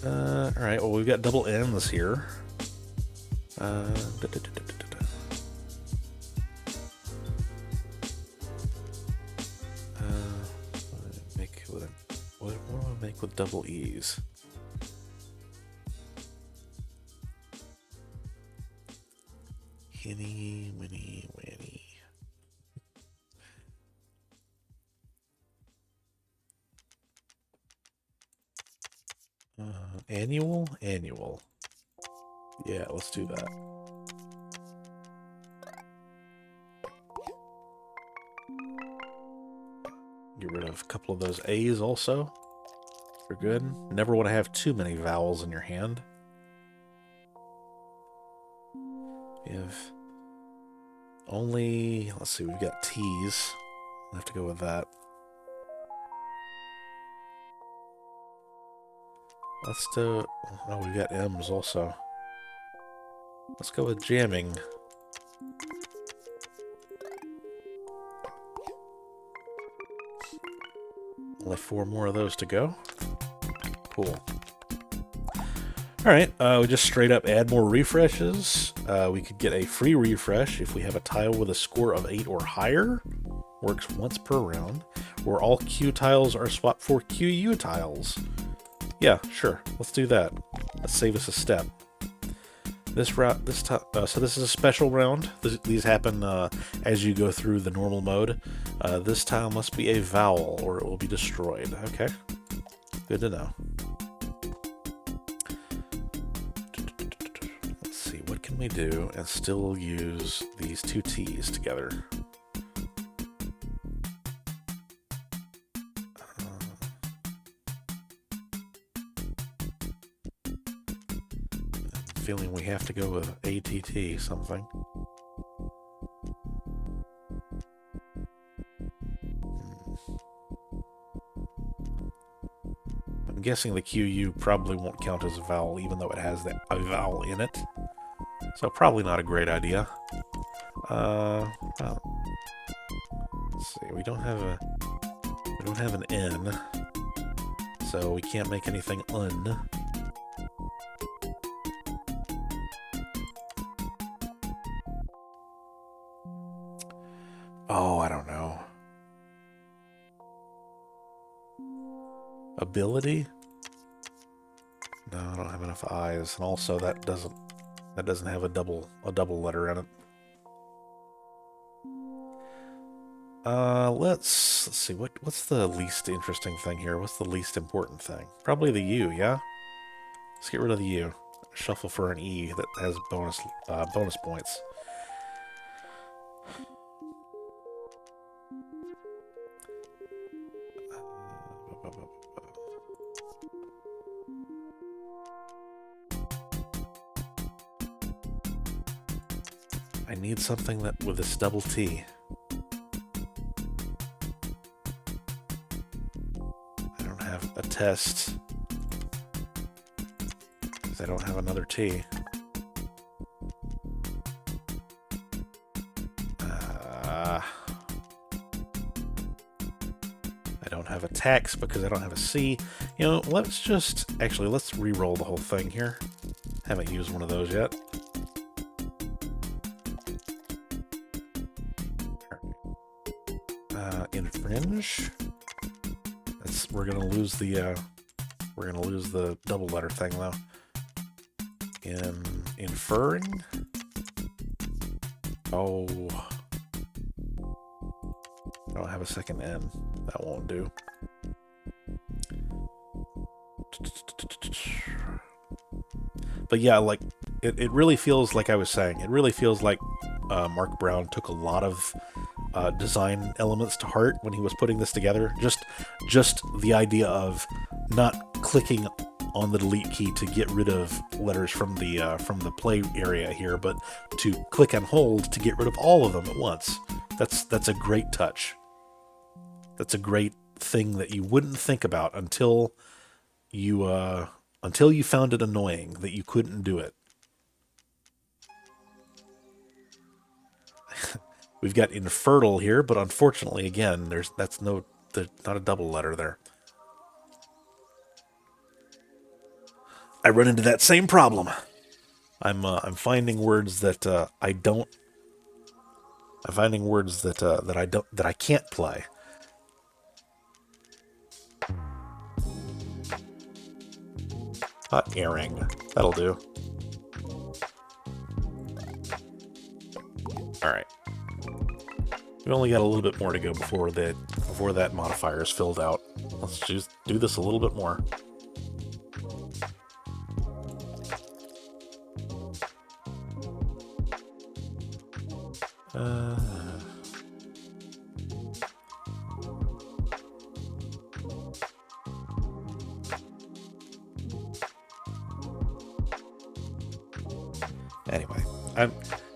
All right. Well, we've got double N's here. What do I make with double E's? Hinny, winny, wanny. Annual? Annual. Yeah, let's do that. Get rid of a couple of those A's also. They're good. Never want to have too many vowels in your hand. We have only, let's see, we've got T's. I'll have to go with that. Let's do, oh, we've got M's also. Let's go with jamming. Only 4 more of those to go. Cool. Alright, we just straight up add more refreshes. We could get a free refresh if we have a tile with a score of 8 or higher. Works once per round. Or all Q tiles are swapped for QU tiles. Yeah, sure. Let's do that. Let's save us a step. So this is a special round. These happen as you go through the normal mode. This tile must be a vowel or it will be destroyed. Okay. Good to know. Let's see, what can we do and still use these two T's together? Feeling we have to go with ATT something. I'm guessing the QU probably won't count as a vowel, even though it has a vowel in it. So probably not a great idea. Well, let's see. We don't have an N, so we can't make anything un. Oh, I don't know. Ability? No, I don't have enough eyes, and also that doesn't have a double letter in it. Let's see, what's the least interesting thing here? What's the least important thing? Probably the U, yeah? Let's get rid of the U. Shuffle for an E that has bonus points. I need something that with this double T. I don't have a test because I don't have another T. I don't have a tax because I don't have a C. You know, let's re-roll the whole thing here. Haven't used one of those yet. Infringe. We're gonna lose the double letter thing though. Inferring. Oh, I don't have a second N. That won't do. But yeah, like it really feels like I was saying. It really feels like Mark Brown took a lot of design elements to heart when he was putting this together. Just the idea of not clicking on the delete key to get rid of letters from the play area here, but to click and hold to get rid of all of them at once. That's a great touch. That's a great thing that you wouldn't think about until you found it annoying that you couldn't do it. We've got infertile here, but unfortunately, again, there's not a double letter there. I run into that same problem. I'm finding words that I'm finding words that I can't play. Hot airing. That'll do. All right. We only got a little bit more to go before that modifier is filled out. Let's just do this a little bit more. Anyway,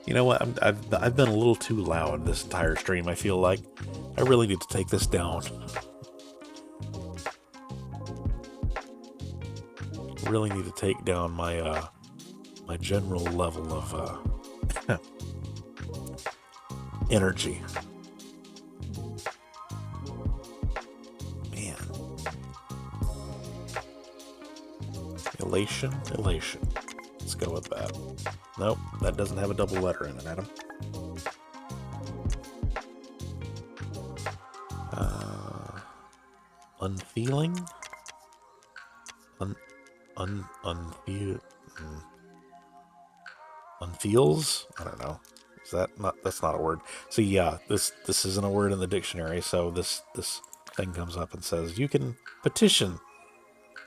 you know what? I've been a little too loud this entire stream. I feel like I really need to take this down. Really need to take down my my general level of energy. Man, elation. Let's go with that. Nope, that doesn't have a double letter in it, Adam. Unfeeling? Unfeels? I don't know. That's not a word. So yeah, this isn't a word in the dictionary, so this thing comes up and says you can petition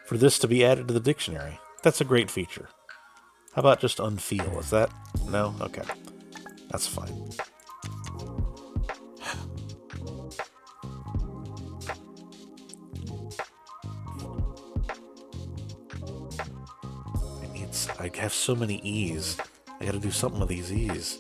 for this to be added to the dictionary. That's a great feature. How about just unfeel? Is that... No? Okay. That's fine. I have so many E's. I gotta do something with these E's.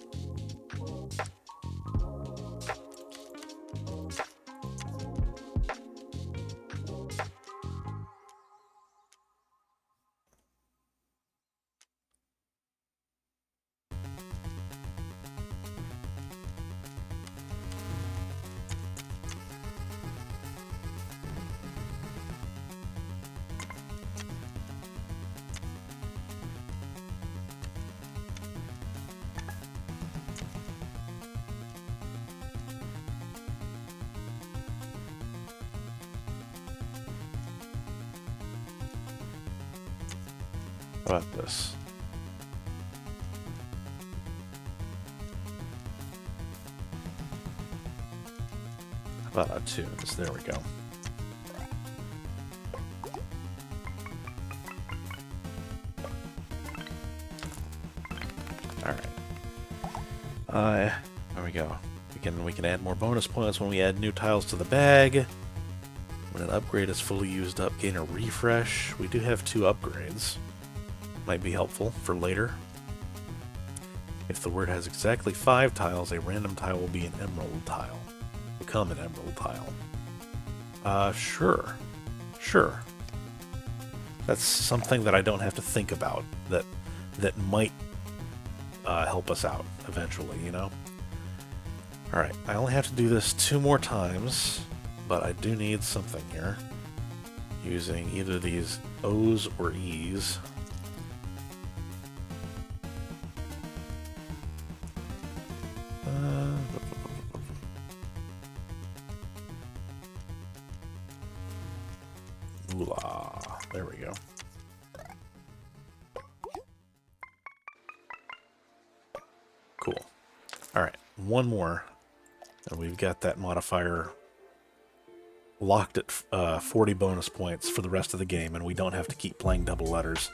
How about this? How about tunes? There we go. Alright. There we go. We can add more bonus points when we add new tiles to the bag. When an upgrade is fully used up, gain a refresh. We do have 2 upgrades. Might be helpful for later. If the word has exactly 5 tiles, a random tile will be an emerald tile. Become an emerald tile. Sure. Sure. That's something that I don't have to think about. That might help us out eventually, you know? Alright, I only have to do this 2 more times, but I do need something here. Using either these O's or E's. Moolah. There we go. Cool. Alright, one more. And we've got that modifier locked at 40 bonus points for the rest of the game, and we don't have to keep playing double letters.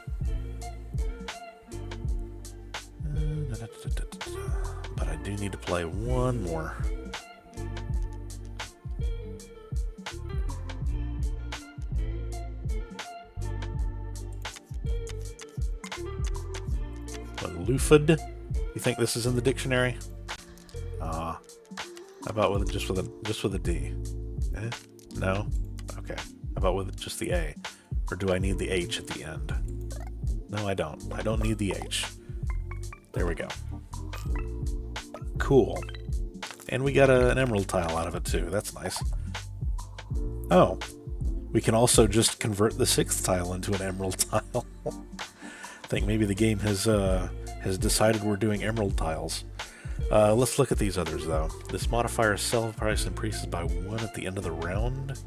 But I do need to play one more. Lufid? You think this is in the dictionary? How about with just with a D? Eh? No? Okay. How about with just the A? Or do I need the H at the end? No, I don't. I don't need the H. There we go. Cool. And we got an emerald tile out of it too. That's nice. Oh. We can also just convert the 6th tile into an emerald tile. I think maybe the game has decided we're doing emerald tiles. Let's look at these others, though. This modifier's sell price increases by 1 at the end of the round.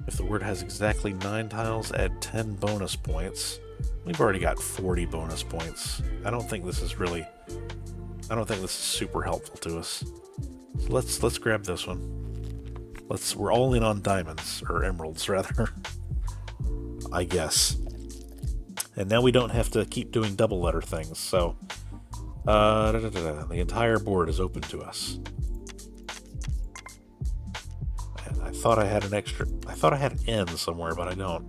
If the word has exactly 9 tiles, add 10 bonus points. We've already got 40 bonus points. I don't think this is super helpful to us. So let's grab this one. We're all in on diamonds, or emeralds, rather. I guess. And now we don't have to keep doing double letter things, so the entire board is open to us. And I thought I had an N somewhere, but I don't.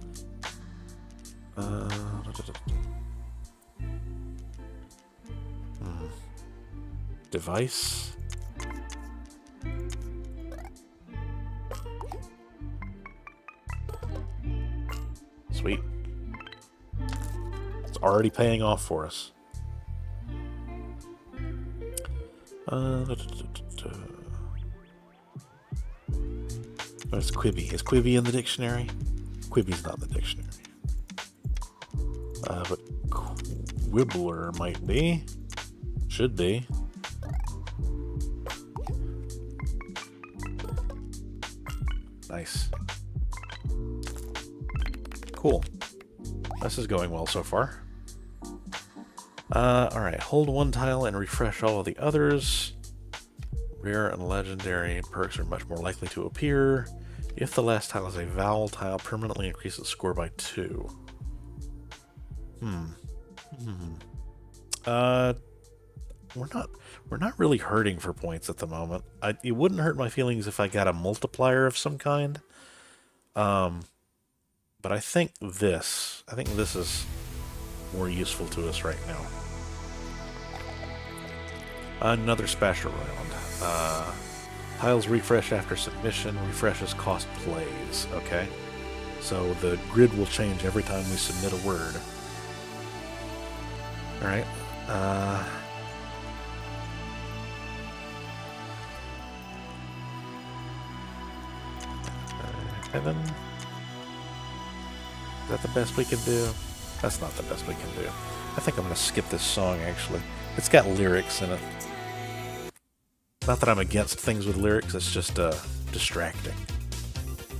Device. Sweet. It's already paying off for us. Where's Quibi? Is Quibi in the dictionary? Quibi's not in the dictionary. But Quibbler might be. Should be. Nice. Cool. This is going well so far. Alright, hold one tile and refresh all of the others. Rare and legendary perks are much more likely to appear. If the last tile is a vowel tile, permanently increase its score by 2. Uh, we're not really hurting for points at the moment. It wouldn't hurt my feelings if I got a multiplier of some kind. But I think this is more useful to us right now. Another special round. Tiles refresh after submission, refreshes cost plays. Okay. So the grid will change every time we submit a word. Alright. Kevin? Is that the best we can do? That's not the best we can do. I think I'm going to skip this song, actually. It's got lyrics in it. Not that I'm against things with lyrics, it's just distracting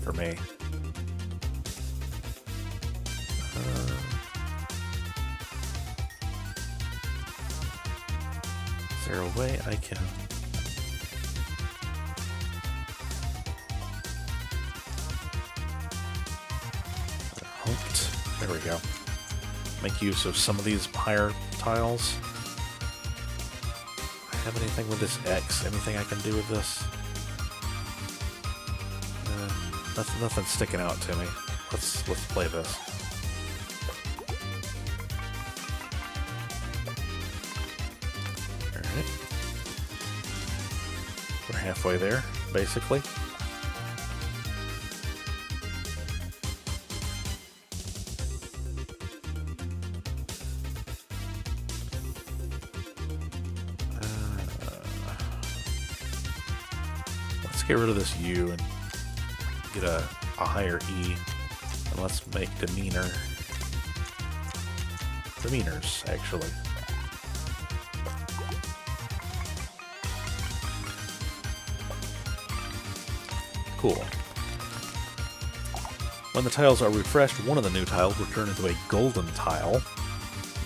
for me. Is there a way I can... Hooked. There we go. Make use of some of these higher tiles. Have anything with this X? Anything I can do with this? Nothing's sticking out to me. Let's play this. All right, we're halfway there, basically. Get rid of this U and get a higher E, and let's make demeanors, actually. Cool. When the tiles are refreshed, one of the new tiles will turn into a golden tile.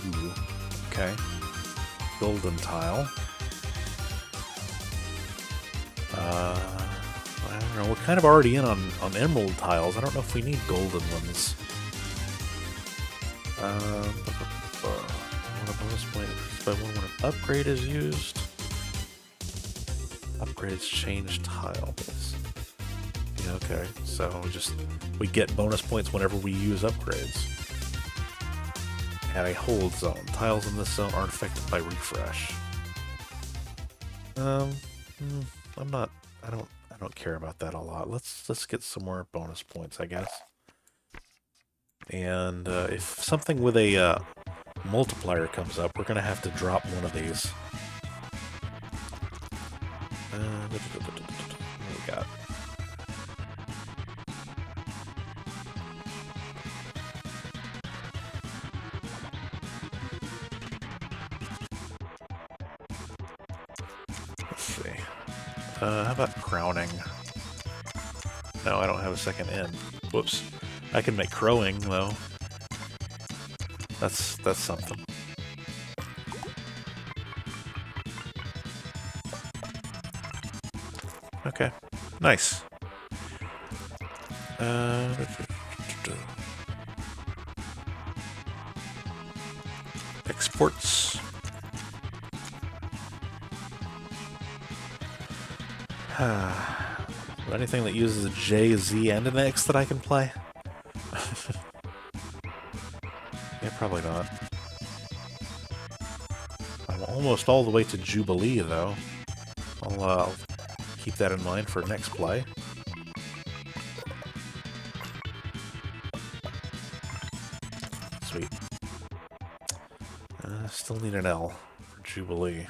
Ooh, okay. Golden tile. I don't know, we're kind of already in on emerald tiles. I don't know if we need golden ones. One bonus point by one when an upgrade is used. Upgrades change tiles. Yeah, okay. So we get bonus points whenever we use upgrades. Add a hold zone. Tiles in this zone aren't affected by refresh. I don't care about that a lot. Let's get some more bonus points, I guess. And if something with a multiplier comes up, we're gonna have to drop one of these. What do we got? Let's see. How about crowning? No, I don't have a second N. Whoops. I can make crowing, though. That's something. Okay. Nice. Exports. Anything that uses a J, Z, and an X that I can play? Yeah, probably not. I'm almost all the way to Jubilee, though. I'll keep that in mind for next play. Sweet. Still need an L for Jubilee.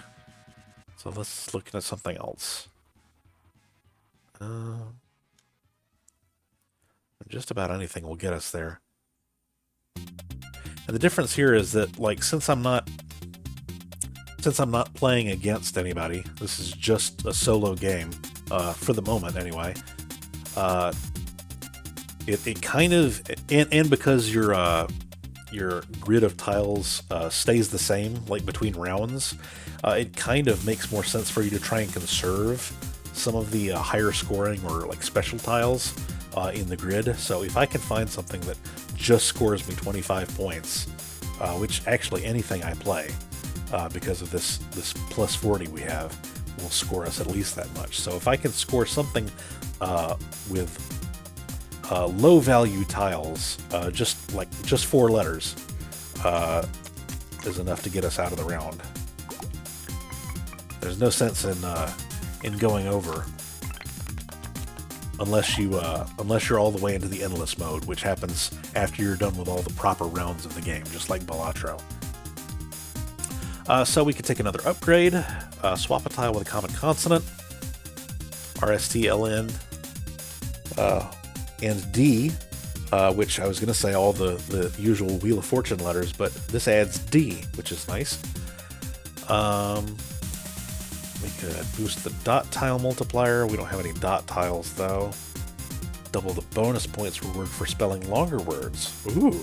So let's look at something else. Just about anything will get us there. And the difference here is that, like, since I'm not playing against anybody, this is just a solo game, for the moment anyway. It kind of, and because your grid of tiles stays the same, like between rounds, it kind of makes more sense for you to try and conserve some of the higher scoring or like special tiles in the grid. So if I can find something that just scores me 25 points, which actually anything I play, because of this plus 40 we have, will score us at least that much. So if I can score something with low value tiles, just 4 letters, is enough to get us out of the round. There's no sense in going over unless you're all the way into the endless mode, which happens after you're done with all the proper rounds of the game, just like Balatro. So we could take another upgrade, swap a tile with a common consonant, RSTLN, and D, which I was going to say all the usual Wheel of Fortune letters, but this adds D, which is nice. We could boost the dot tile multiplier. We don't have any dot tiles, though. Double the bonus points reward for spelling longer words. Ooh.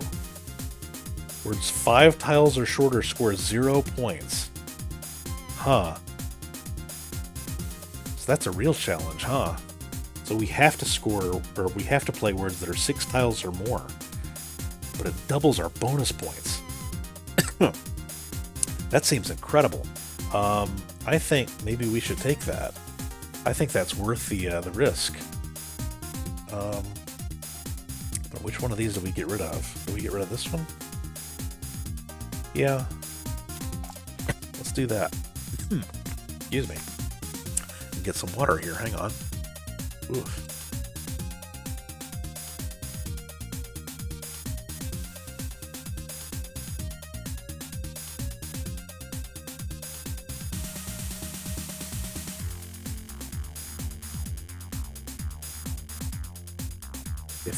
Words 5 tiles or shorter score 0 points. Huh. So that's a real challenge, huh? So we have to score, or we have to play words that are 6 tiles or more. But it doubles our bonus points. That seems incredible. I think maybe we should take that. I think that's worth the risk. But which one of these do we get rid of? Do we get rid of this one? Yeah. Let's do that. Excuse me. Get some water here. Hang on. Oof.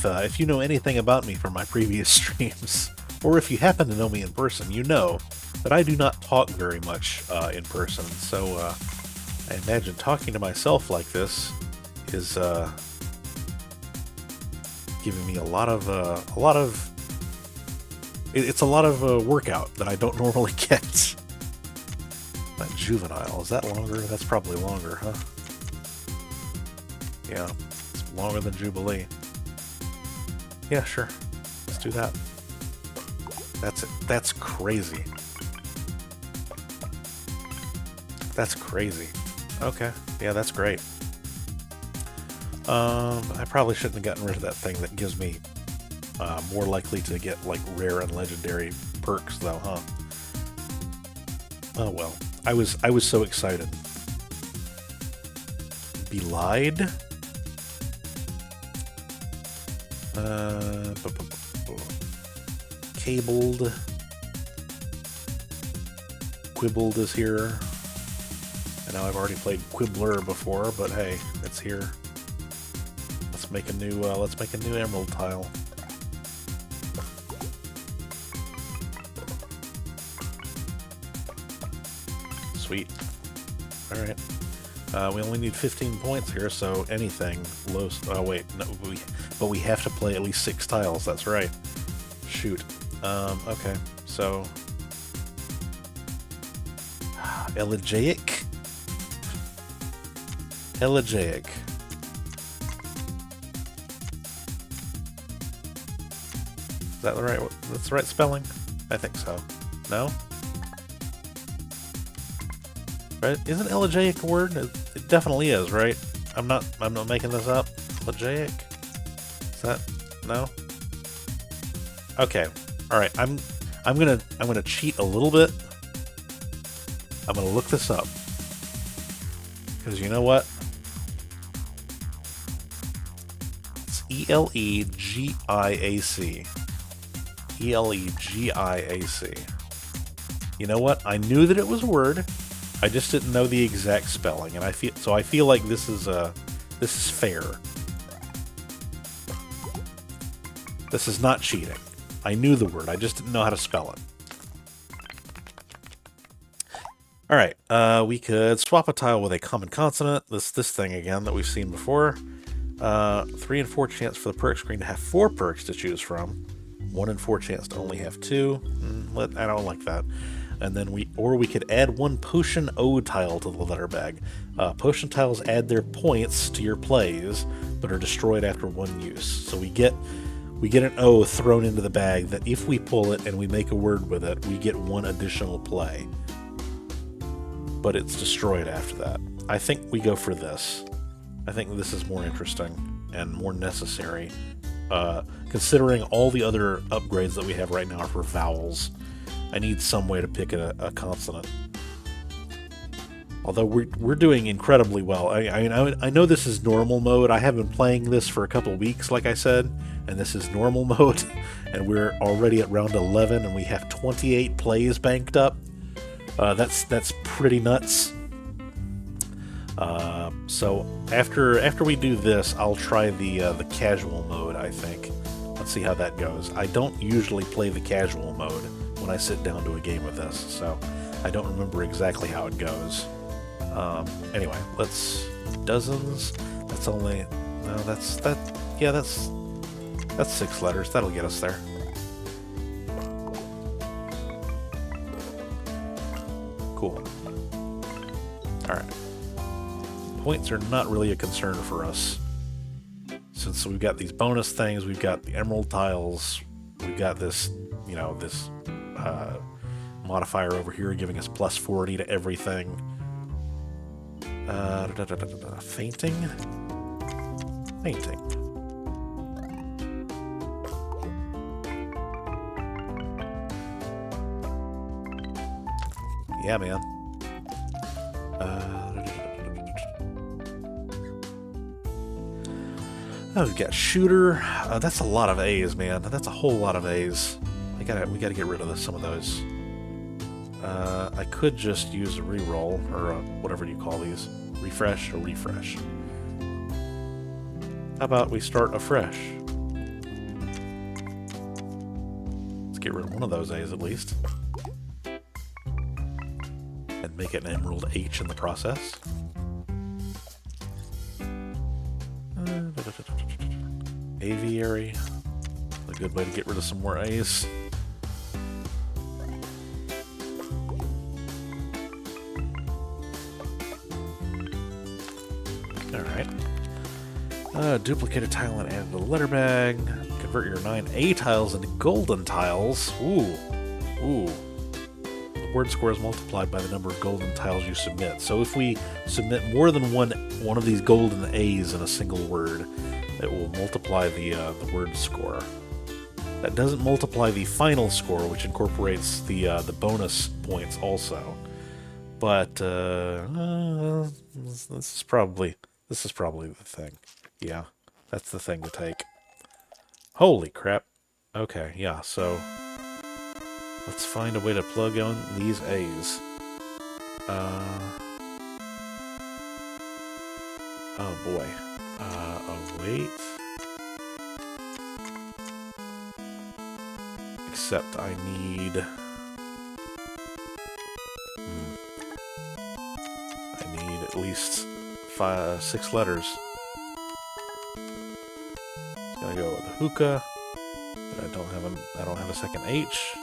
If you know anything about me from my previous streams, or if you happen to know me in person, you know that I do not talk very much in person. So I imagine talking to myself like this is giving me a lot of workout that I don't normally get. Not juvenile, is that longer? That's probably longer, huh? Yeah, it's longer than Jubilee. Yeah, sure. Let's do that. That's it. That's crazy. That's crazy. Okay. Yeah, that's great. I probably shouldn't have gotten rid of that thing that gives me more likely to get like rare and legendary perks though, huh? Oh well. I was so excited. Belied? Cabled. Quibbled is here. I know I've already played Quibbler before, but hey, it's here. Let's make a new emerald tile. Sweet. All right. We only need 15 points here, so anything low. Oh wait, no, but we have to play at least 6 tiles. That's right. Shoot. Okay. So elegiac. Elegiac. Is that the right? That's the right spelling? I think so. No. Right? Isn't elegiac a word? It definitely is, right? I'm not making this up. Elegiac? Is that no? Okay. All right. I'm gonna cheat a little bit. I'm gonna look this up because you know what? It's Elegiac. Elegiac. You know what? I knew that it was a word. I just didn't know the exact spelling, and I feel like this is fair. This is not cheating. I knew the word. I just didn't know how to spell it. All right, we could swap a tile with a common consonant. This thing again that we've seen before. 3 in 4 chance for the perk screen to have 4 perks to choose from. 1 in 4 chance to only have 2. I don't like that. And then we could add 1 potion O tile to the letter bag. Potion tiles add their points to your plays, but are destroyed after 1 use. So we get we get an O thrown into the bag that if we pull it and we make a word with it, we get one additional play. But it's destroyed after that. I think we go for this. I think this is more interesting and more necessary, considering all the other upgrades that we have right now are for vowels. I need some way to pick a consonant. Although we're doing incredibly well. I know this is normal mode. I have been playing this for a couple of weeks, like I said, and this is normal mode, and we're already at round 11, and we have 28 plays banked up. That's pretty nuts. So after we do this, I'll try the casual mode, I think. Let's see how that goes. I don't usually play the casual mode when I sit down to a game of this, so I don't remember exactly how it goes. Anyway, let's dozens. That's only that's 6 letters. That'll get us there. Cool. All right. Points are not really a concern for us, since we've got these bonus things. We've got the emerald tiles. We've got this, this modifier over here giving us plus 40 to everything. Fainting. Yeah, man. Oh, we've got shooter. That's a lot of A's, man. That's a whole lot of A's. We gotta get rid of some of those. I could just use a reroll, or whatever you call these. Refresh or refresh. How about we start afresh? Let's get rid of one of those A's at least. And make it an emerald H in the process. Aviary. A good way to get rid of some more A's. Alright. Duplicate a tile and add to the letter bag. Convert your 9 A tiles into golden tiles. Ooh. The word score is multiplied by the number of golden tiles you submit. So if we submit more than one of these golden A's in a single word, it will multiply the word score. That doesn't multiply the final score, which incorporates the bonus points also. But this is probably the thing. Yeah, that's the thing to take. Holy crap. Okay, yeah, so let's find a way to plug in these A's. Oh boy. Wait. Except I need... I need at least 6 letters. Gonna go with the hookah. I don't have a second H.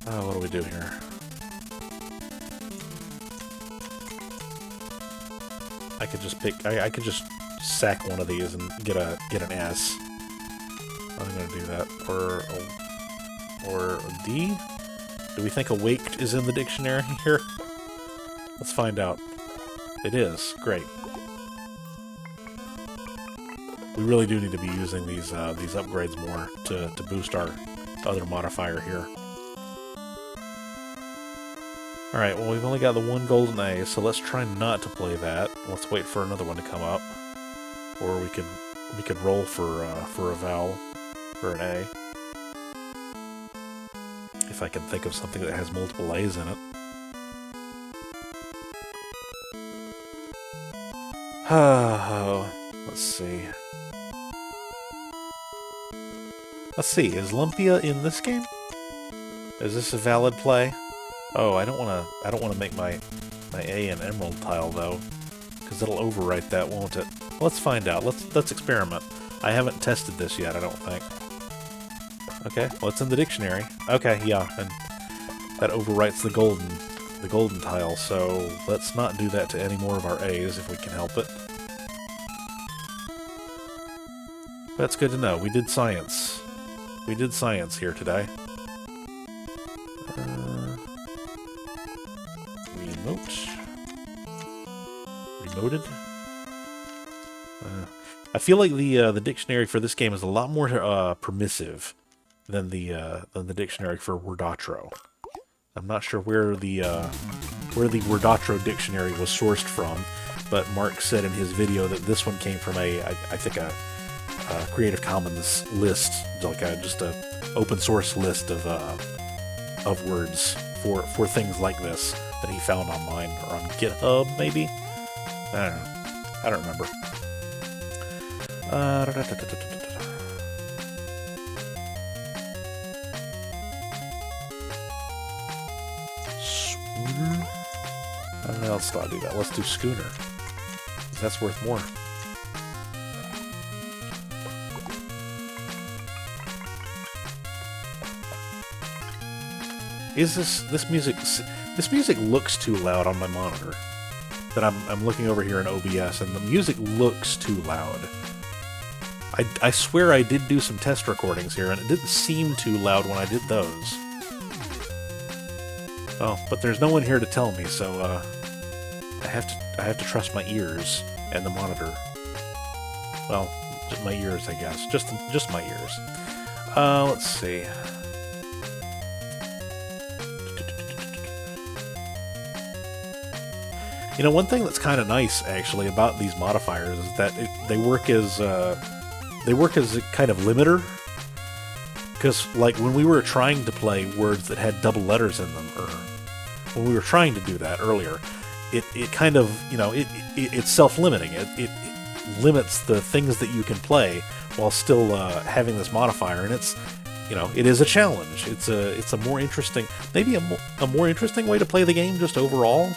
Oh, what do we do here? I could just pick. I could just sack one of these and get an S. I'm gonna do that. Or a D. Do we think awaked is in the dictionary here? Let's find out. It is. Great. We really do need to be using these upgrades more to boost our other modifier here. Alright, well we've only got the one golden A, so let's try not to play that. Let's wait for another one to come up. Or we could roll for a vowel, for an A. If I can think of something that has multiple A's in it. Let's see. Is Lumpia in this game? Is this a valid play? Oh, I don't want to make my A an emerald tile though, because it'll overwrite that, won't it? Let's find out. Let's experiment. I haven't tested this yet, I don't think. Okay, well it's in the dictionary. Okay, yeah, and that overwrites the golden tile. So let's not do that to any more of our A's if we can help it. That's good to know. We did science. We did science here today. Remote. Remoted. I feel like the dictionary for this game is a lot more permissive than the dictionary for Wordatro. I'm not sure where the Wordatro dictionary was sourced from, but Mark said in his video that this one came from I think a Creative Commons list, like just a open source list of words for things like this that he found online or on GitHub maybe. I don't know. I don't remember. Schooner? Let's not do that. Let's do schooner. That's worth more. Is this music? This music looks too loud on my monitor. That I'm looking over here in OBS, and the music looks too loud. I swear I did do some test recordings here, and it didn't seem too loud when I did those. Oh, but there's no one here to tell me, so I have to trust my ears and the monitor. Well, just my ears, I guess. Just my ears. Let's see. You know, one thing that's kind of nice actually about these modifiers is that they work as a kind of limiter. Because, like, when we were trying to play words that had double letters in them, or when we were trying to do that earlier, it kind of, you know, it's self-limiting. It limits the things that you can play while still having this modifier, and it's, you know, it is a challenge. It's a more interesting, maybe a more interesting way to play the game just overall.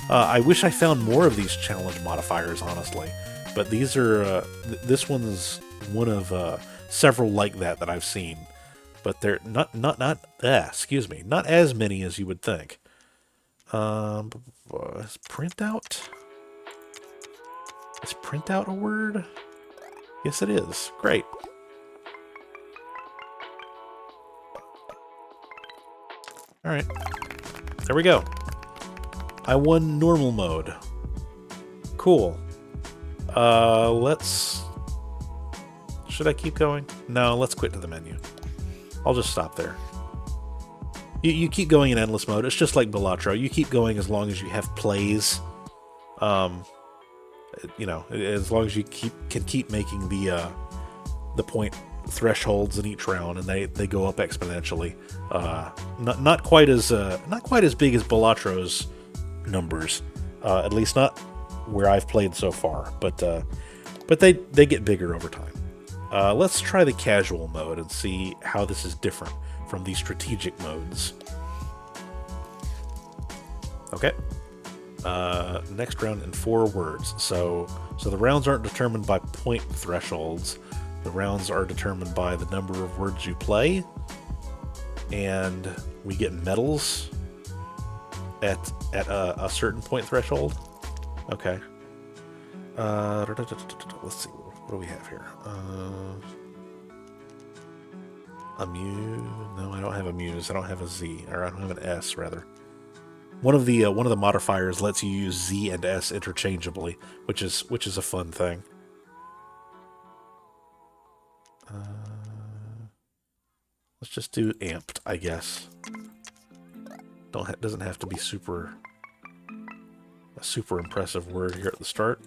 I wish I found more of these challenge modifiers, honestly, but these are this one's one of several like that I've seen, but they're not as many as you would think. Is printout? Is printout a word? Yes, it is. Great. All right, there we go. I won normal mode. Cool. Should I keep going? No, let's quit to the menu. I'll just stop there. You keep going in endless mode. It's just like Balatro. You keep going as long as you have plays. You know, as long as you can keep making the point thresholds in each round, and they go up exponentially. Not quite as big as Balatro's numbers, at least not where I've played so far, but they get bigger over time. Let's try the casual mode and see how this is different from the strategic modes. Okay. Next round in 4 words. So the rounds aren't determined by point thresholds. The rounds are determined by the number of words you play, and we get medals at a certain point threshold. Okay. Let's see. What do we have here? Amuse? No, I don't have amuse. I don't have a Z, or I don't have an S, rather. One of the modifiers lets you use Z and S interchangeably, which is a fun thing. Let's just do amped, I guess. Doesn't have to be a super impressive word here at the start.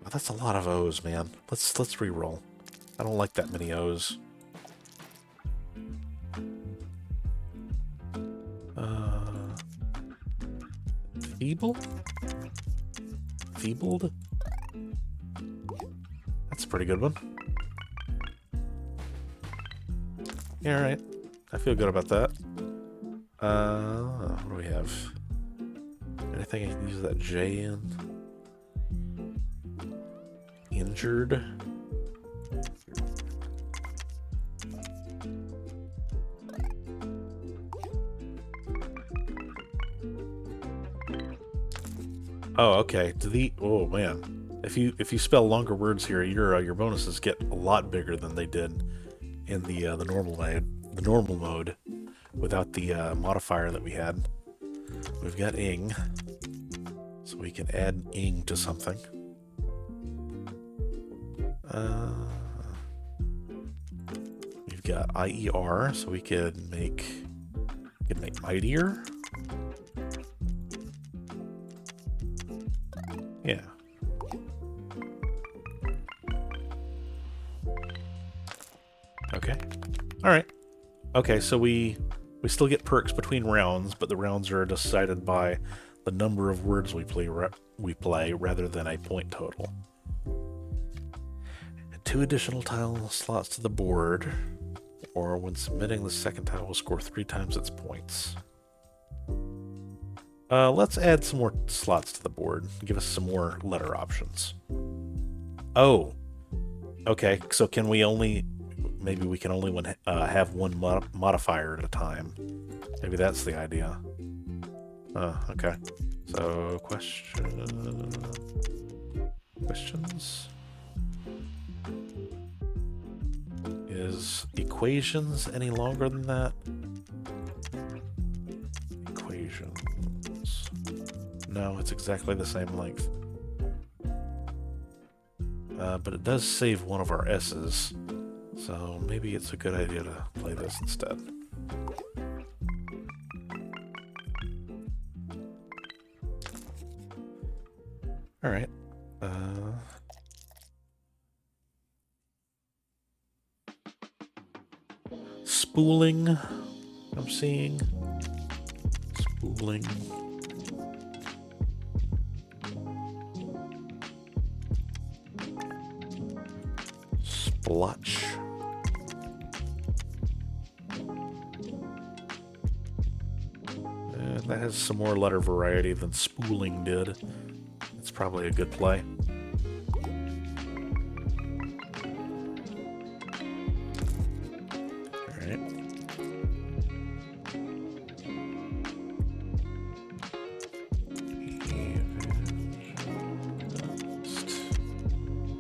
Oh, that's a lot of O's, man. Let's re-roll. I don't like that many O's. Feeble? Feebled? That's a pretty good one. Yeah, alright. I feel good about that. What do we have? Anything I can use that J in? Injured? Oh, okay. Oh man, if you spell longer words here, your bonuses get a lot bigger than they did in the normal mode without the modifier that we had. We've got ing, so we can add ing to something. We've got IER, so we could make mightier. Yeah. Okay. All right. Okay, so we still get perks between rounds, but the rounds are decided by the number of words we play rather than a point total. And 2 additional tile slots to the board, or when submitting the second tile will score 3 times its points. Let's add some more slots to the board. Give us some more letter options. Oh. Okay, so can we only... Maybe we can only have one modifier at a time. Maybe that's the idea. Okay. So, questions? Is equations any longer than that? Equations. No, it's exactly the same length. But it does save one of our S's. So maybe it's a good idea to play this instead. All right. Spooling, I'm seeing. Spooling. Splotch. That has some more letter variety than spooling did. It's probably a good play. Alright.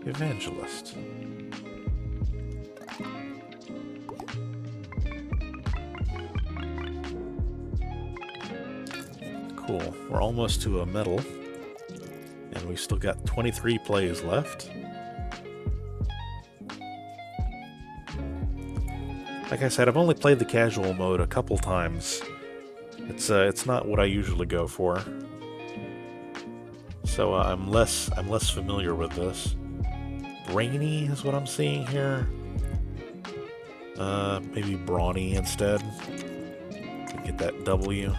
Evangelist. Cool. We're almost to a medal. And we've still got 23 plays left. Like I said, I've only played the casual mode a couple times. It's not what I usually go for. So I'm less familiar with this. Brainy is what I'm seeing here. Maybe brawny instead. Get that W.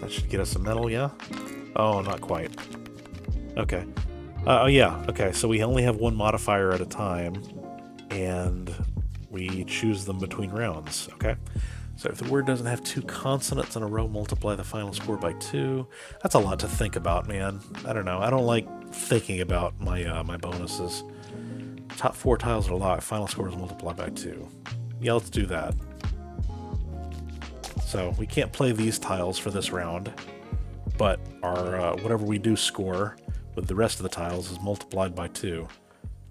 That should get us a medal, yeah? Oh, not quite. Okay. Oh, yeah. Okay, so we only have one modifier at a time, and we choose them between rounds. Okay. So if the word doesn't have 2 consonants in a row, multiply the final score by 2. That's a lot to think about, man. I don't know. I don't like thinking about my my bonuses. Top 4 tiles are locked. Final score is multiplied by 2. Yeah, let's do that. So we can't play these tiles for this round, but our whatever we do score with the rest of the tiles is multiplied by 2.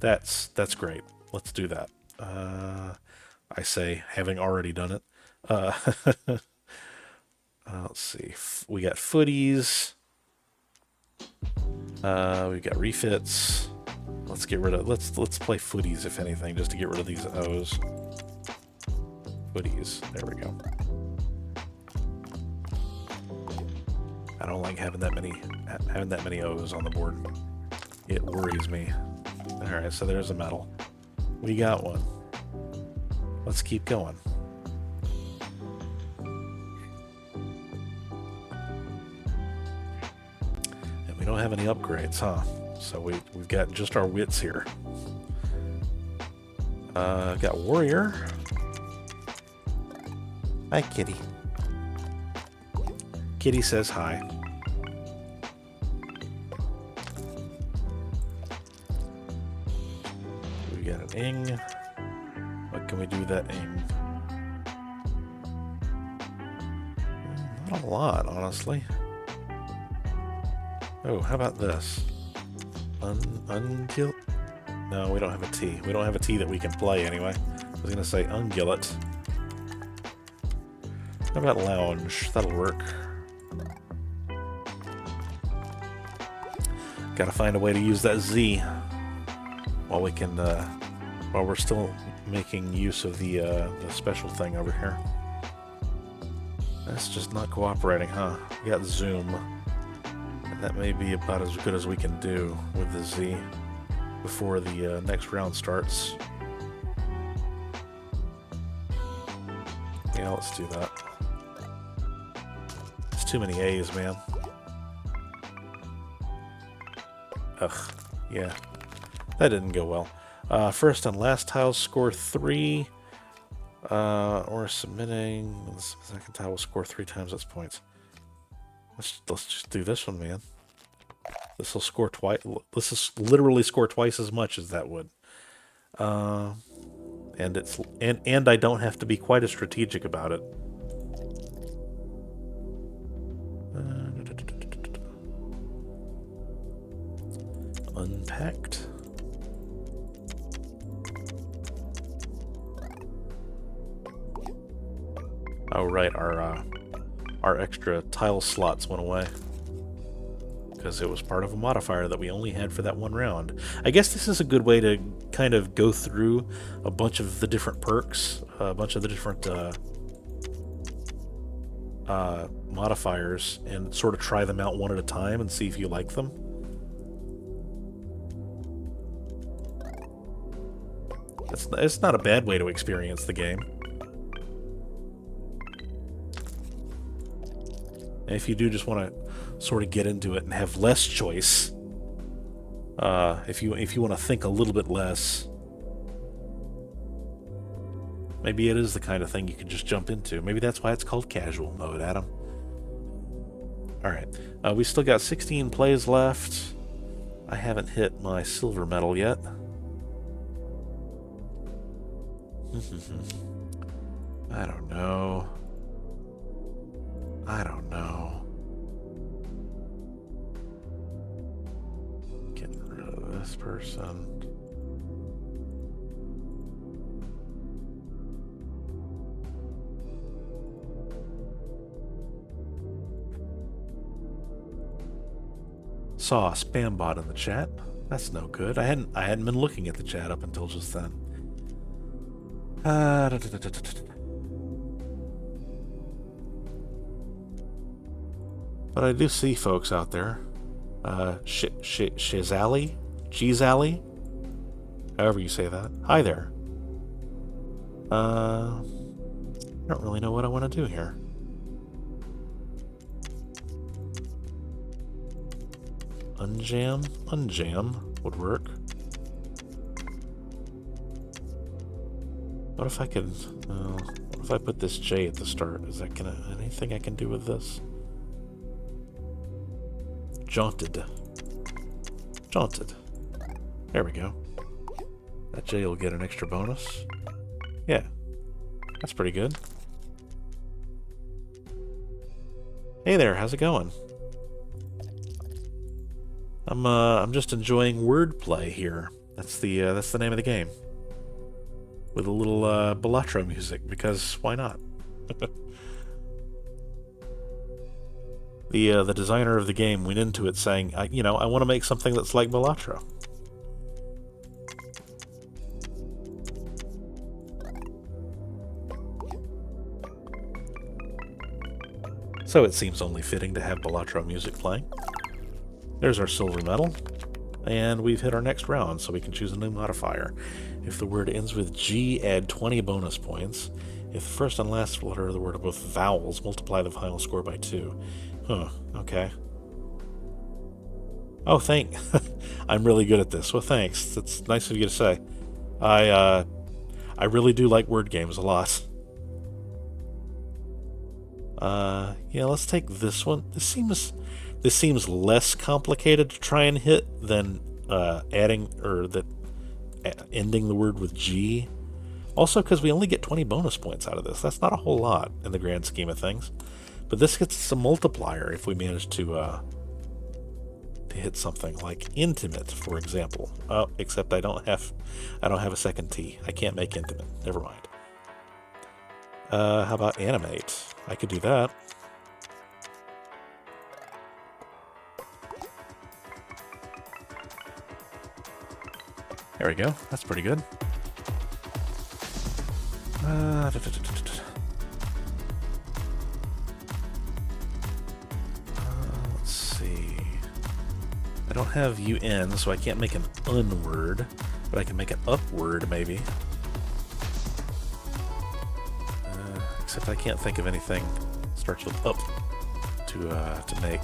That's great. Let's do that. I say, having already done it. Let's see. We got footies. We got refits. Let's get rid of. Let's play footies if anything, just to get rid of these O's. Footies. There we go. I don't like having that many O's on the board. It worries me. All right, so there's a medal. We got one. Let's keep going. And we don't have any upgrades, huh? So we've got just our wits here. Got warrior. Hi, kitty. Kitty says hi. We got an ing. What can we do with that ing? Not a lot, honestly. Oh, how about this? Ungulate? No, we don't have a T. We don't have a T that we can play anyway. I was going to say ungulate. How about lounge? That'll work. Gotta find a way to use that Z while we can, while we're still making use of the special thing over here. That's just not cooperating, huh? We got zoom. And that may be about as good as we can do with the Z before the next round starts. Yeah, let's do that. It's too many A's, man. Ugh, yeah. That didn't go well. First and last tiles score 3. Or submitting. The second tile will score 3 times its points. Let's just do this one, man. This will score twice. This is literally score twice as much as that would. And it's and I don't have to be quite as strategic about it. Unpacked. Oh right, our extra tile slots went away because it was part of a modifier that we only had for that one round. I guess this is a good way to kind of go through a bunch of the different perks, a bunch of the different modifiers, and sort of try them out one at a time and see if you like them. It's not a bad way to experience the game. And if you do just want to sort of get into it and have less choice, if you want to think a little bit less, maybe it is the kind of thing you can just jump into. Maybe that's why it's called casual mode, Adam. Alright, we still got 16 plays left. I haven't hit my silver medal yet. I don't know. Getting rid of this person. Saw a spam bot in the chat. That's no good. I hadn't been looking at the chat up until just then. But I do see folks out there. Shizali? Cheezali? However you say that. Hi there. I don't really know what I want to do here. Unjam would work. What if I could... what if I put this J at the start? Is that gonna... anything I can do with this? Jaunted. There we go. That J will get an extra bonus. Yeah. That's pretty good. Hey there, how's it going? I'm just enjoying wordplay here. That's the name of the game. With a little Balatro music, because why not? The designer of the game went into it saying, I want to make something that's like Balatro. So it seems only fitting to have Balatro music playing. There's our silver medal, and we've hit our next round, so we can choose a new modifier. If the word ends with G, add 20 bonus points. If the first and last letter of the word are both vowels, multiply the final score by 2. Huh, okay. Oh, I'm really good at this. Well, thanks. That's nice of you to say. I really do like word games a lot. Yeah, let's take this one. This seems less complicated to try and hit than ending the word with G. Also, because we only get 20 bonus points out of this. That's not a whole lot in the grand scheme of things. But this gets some multiplier if we manage to hit something like intimate, for example. Oh, except I don't have a second T. I can't make intimate. Never mind. How about animate? I could do that. There we go. That's pretty good. Let's see. I don't have UN, so I can't make an unword, but I can make an upword, maybe. Except I can't think of anything that starts with up to make.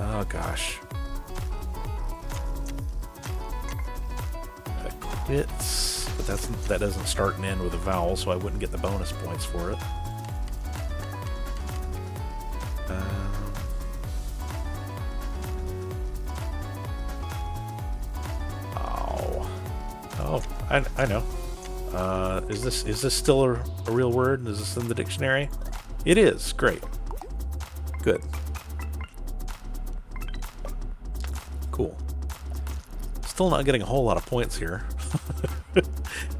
Oh gosh. Quits, but that doesn't start and end with a vowel, so I wouldn't get the bonus points for it. Oh, I know. Is this still a real word? Is this in the dictionary? It is. Great. Good. Cool. Still not getting a whole lot of points here.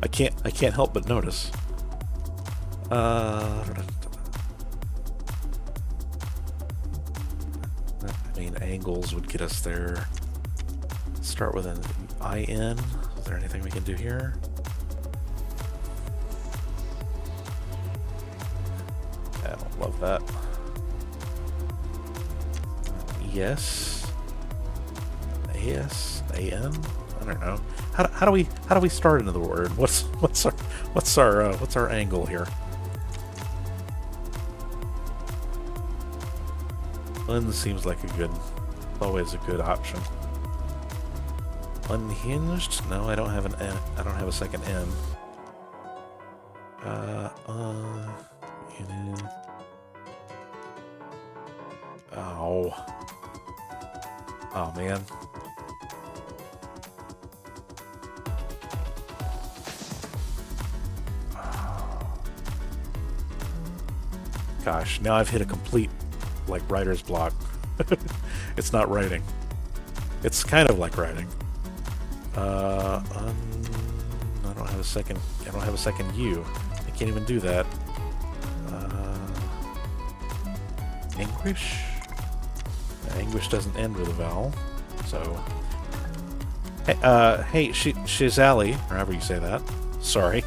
I can't help but notice. I mean, angles would get us there. Start with an IN. Is there anything we can do here? I don't love that. Yes. AS. AN. I don't know. How do we start another word? What's our angle here? Un seems like always a good option. Unhinged? No, I don't have an N. I don't have a second N. Oh. Oh man. Gosh, now I've hit a complete, writer's block. It's not writing. It's kind of like writing. I don't have a second U. I can't even do that. Anguish? Anguish doesn't end with a vowel, so. Hey, Shizali, or however you say that. Sorry.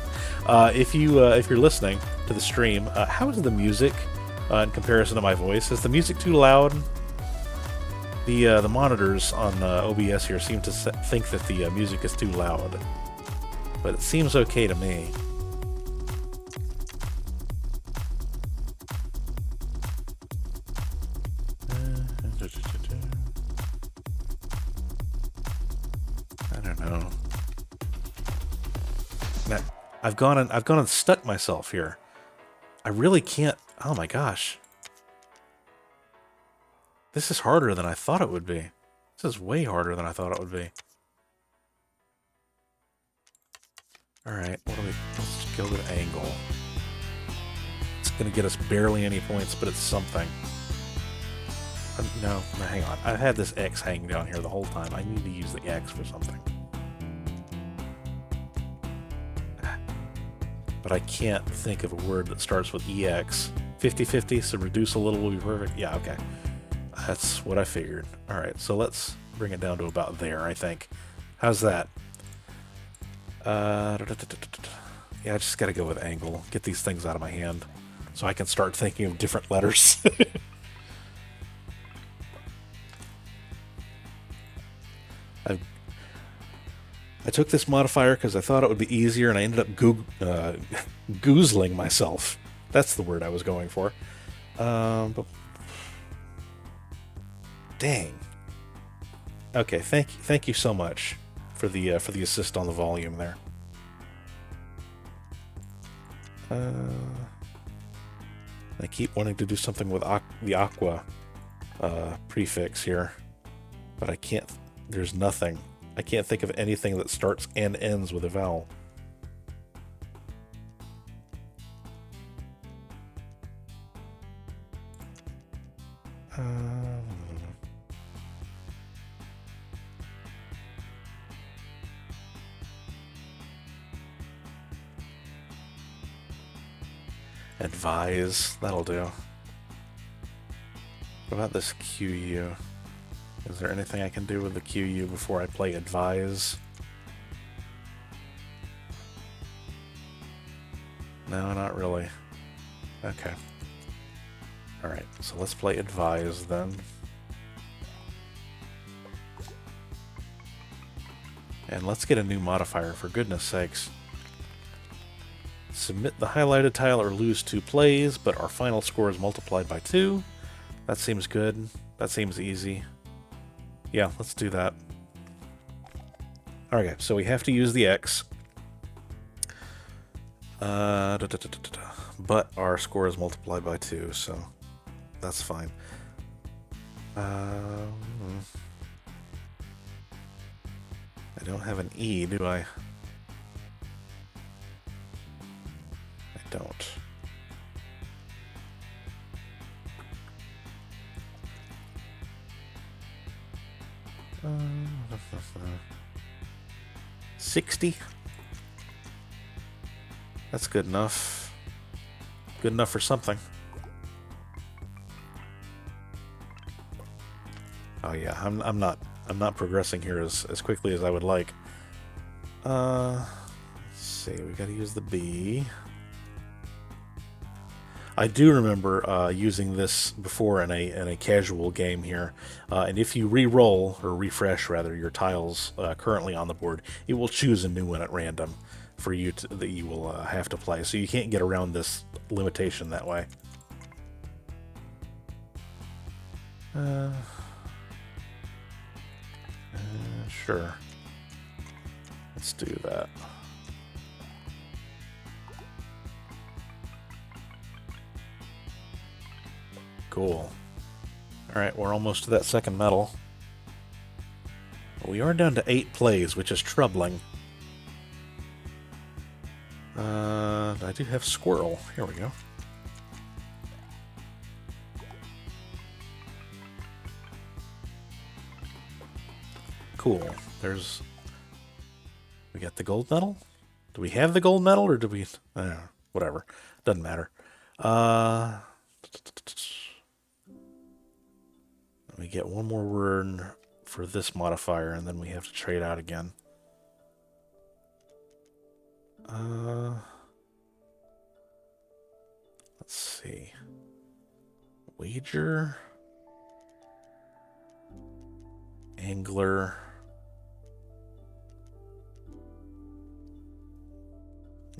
If you're listening to the stream, how is the music in comparison to my voice? Is the music too loud? The monitors on OBS here seem to think that the music is too loud, but it seems okay to me. I don't know. I've gone and stuck myself here. I really can't. Oh my gosh. This is harder than I thought it would be. This is way harder than I thought it would be. Alright, let's go with angle. It's gonna get us barely any points, but it's something. No, hang on. I've had this X hanging down here the whole time. I need to use the X for something. But I can't think of a word that starts with EX. 50-50, so reduce a little will be perfect. Yeah, okay. That's what I figured. Alright, so let's bring it down to about there, I think. How's that? Yeah, I just gotta go with angle. Get these things out of my hand so I can start thinking of different letters. I took this modifier because I thought it would be easier, and I ended up goozling myself. That's the word I was going for. But dang. Okay, thank you so much for the assist on the volume there. I keep wanting to do something with the aqua prefix here, but I can't. There's nothing. I can't think of anything that starts and ends with a vowel. Advise. That'll do. What about this QU? Is there anything I can do with the QU before I play Advise? No, not really. Okay. Alright, so let's play Advise then. And let's get a new modifier, for goodness sakes. Submit the highlighted tile or lose 2 plays, but our final score is multiplied by 2. That seems good. That seems easy. Yeah, let's do that. Okay, so we have to use the X. But our score is multiplied by 2, so that's fine. I don't have an E, do I? I don't. Uh, 60? That's good enough. Good enough for something. Oh yeah, I'm not progressing here as quickly as I would like. Let's see, we gotta use the B. I do remember using this before in a casual game here, and if you re-roll, or refresh rather, your tiles currently on the board, it will choose a new one at random for you that you will have to play, so you can't get around this limitation that way. Sure. Let's do that. Cool. Alright, we're almost to that second medal. We are down to 8 plays, which is troubling. I do have squirrel. Here we go. Cool. There's... We got the gold medal? Do we have the gold medal, or do we... whatever. Doesn't matter. We get one more word for this modifier, and then we have to trade out again. Let's see. Wager. Angler.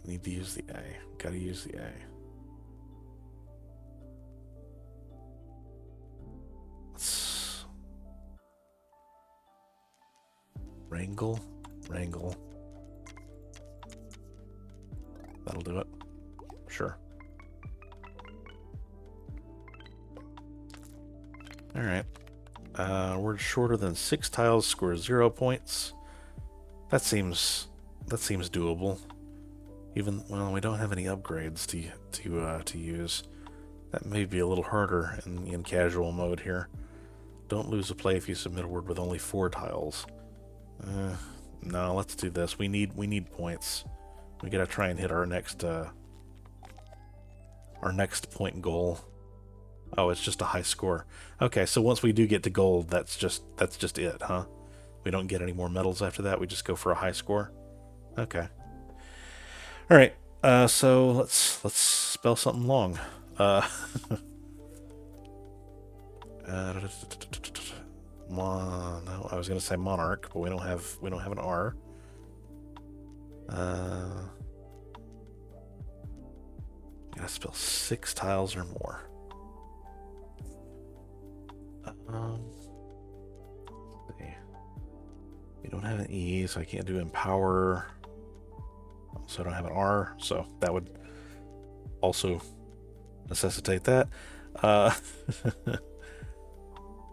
Need to use the A. Gotta use the A. Let's... Wrangle. Wrangle. That'll do it. Sure. Alright. We're shorter than 6 tiles, score 0 points. That seems doable. Even, well, we don't have any upgrades to use. That may be a little harder in casual mode here. Don't lose a play if you submit a word with only 4 tiles. No, let's do this. We need points. We gotta try and hit our next point goal. Oh, it's just a high score. Okay, so once we do get to gold, that's just it, huh? We don't get any more medals after that. We just go for a high score. Okay. All right. So let's spell something long. No, I was gonna say monarch, but we don't have an R. Gotta spell 6 tiles or more. We don't have an E, so I can't do empower. So I don't have an R, so that would also necessitate that.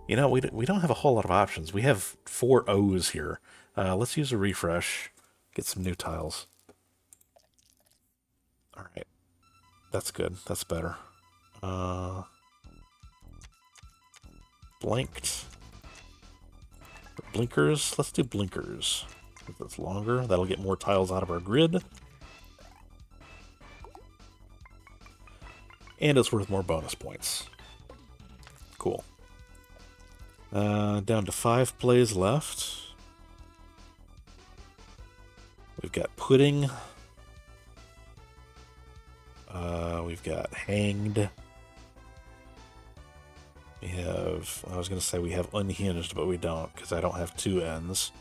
You know, we don't have a whole lot of options. We have 4 O's here. Let's use a refresh. Get some new tiles. All right. That's good. That's better. Blanked. Blinkers. Let's do blinkers. If that's longer, that'll get more tiles out of our grid. And it's worth more bonus points. Cool. Down to 5 plays left. We've got pudding. We've got hanged. We have, I was going to say we have unhinged, but we don't, because I don't have 2 ends.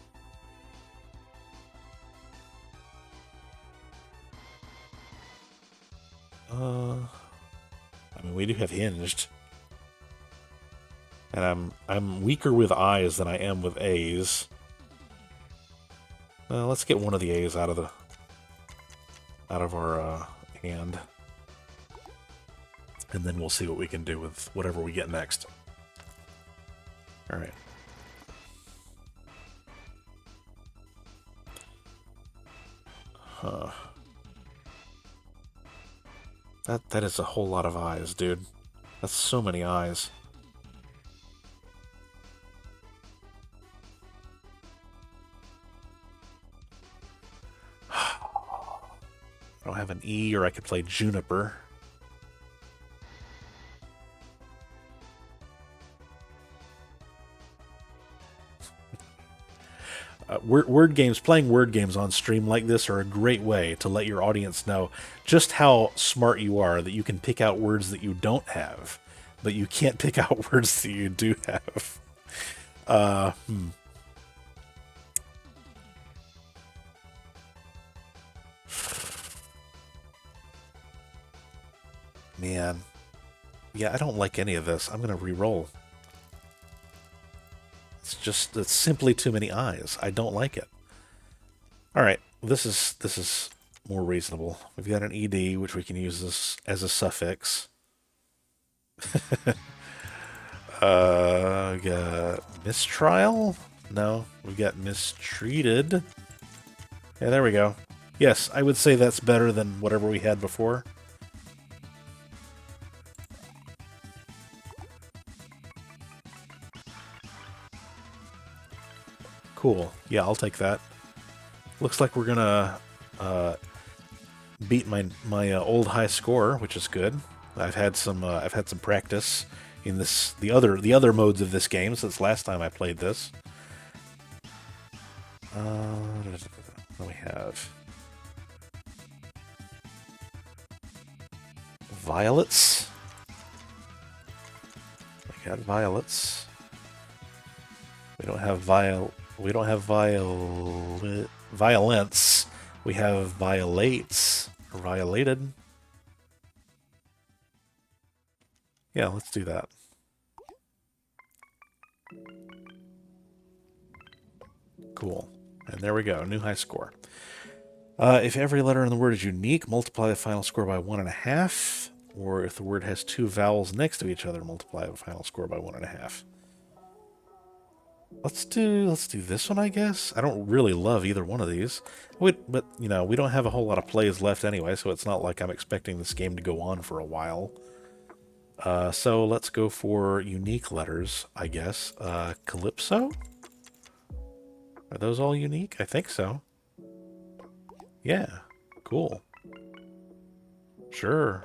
I mean, we do have hinged. And I'm weaker with I's than I am with A's. Let's get one of the A's out of our hand. And then we'll see what we can do with whatever we get next. Alright. Huh. That is a whole lot of eyes, dude. That's so many eyes. I don't have an E, or I could play Juniper. Playing word games on stream like this are a great way to let your audience know just how smart you are, that you can pick out words that you don't have, but you can't pick out words that you do have. Man. Yeah, I don't like any of this. I'm going to re-roll. It's simply too many eyes. I don't like it. Alright, this is more reasonable. We've got an ED, which we can use as a suffix. We got mistrial? No, we got mistreated. Yeah, there we go. Yes, I would say that's better than whatever we had before. Cool. Yeah, I'll take that. Looks like we're gonna beat my old high score, which is good. I've had some practice in the other modes of this game since last time I played this. What do we have? Violets. We got violets. We don't have violence. We have violates or violated. Yeah, let's do that. Cool. And there we go, new high score. If every letter in the word is unique, multiply the final score by 1.5. Or if the word has 2 vowels next to each other, multiply the final score by 1.5. Let's do this one, I guess. I don't really love either one of these. But, you know, we don't have a whole lot of plays left anyway, so it's not like I'm expecting this game to go on for a while. So let's go for unique letters, I guess. Calypso? Are those all unique? I think so. Yeah. Cool. Sure.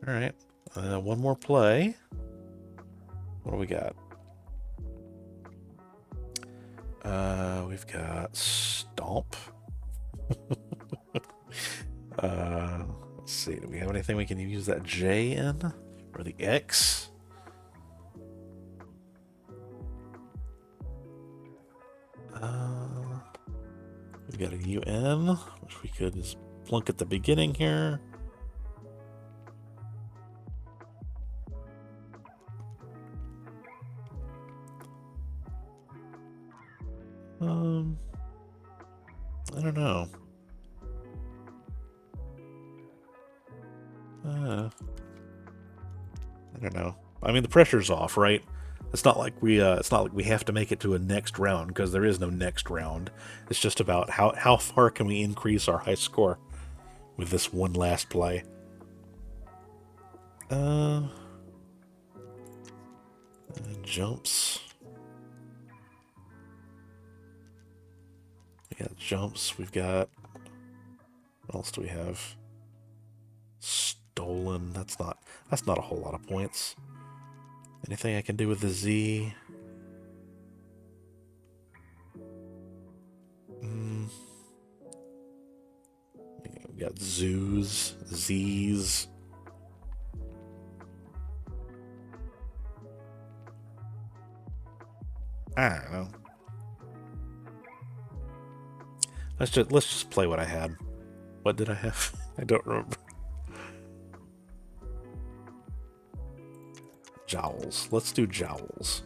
Alright. One more play. What do we got? We've got Stomp. Let's see. Do we have anything we can use that J in? Or the X? We've got a UN, which we could just plunk at the beginning here. I don't know. I don't know. I mean, the pressure's off, right? It's not like we have to make it to a next round, because there is no next round. It's just about how far can we increase our high score with this one last play. I And jumps. We got jumps. We've got... What else do we have? Stolen. That's not a whole lot of points. Anything I can do with the Z? We got zoos, Z's. I don't know. Let's just play what I had. What did I have? I don't remember. Jowls. Let's do jowls.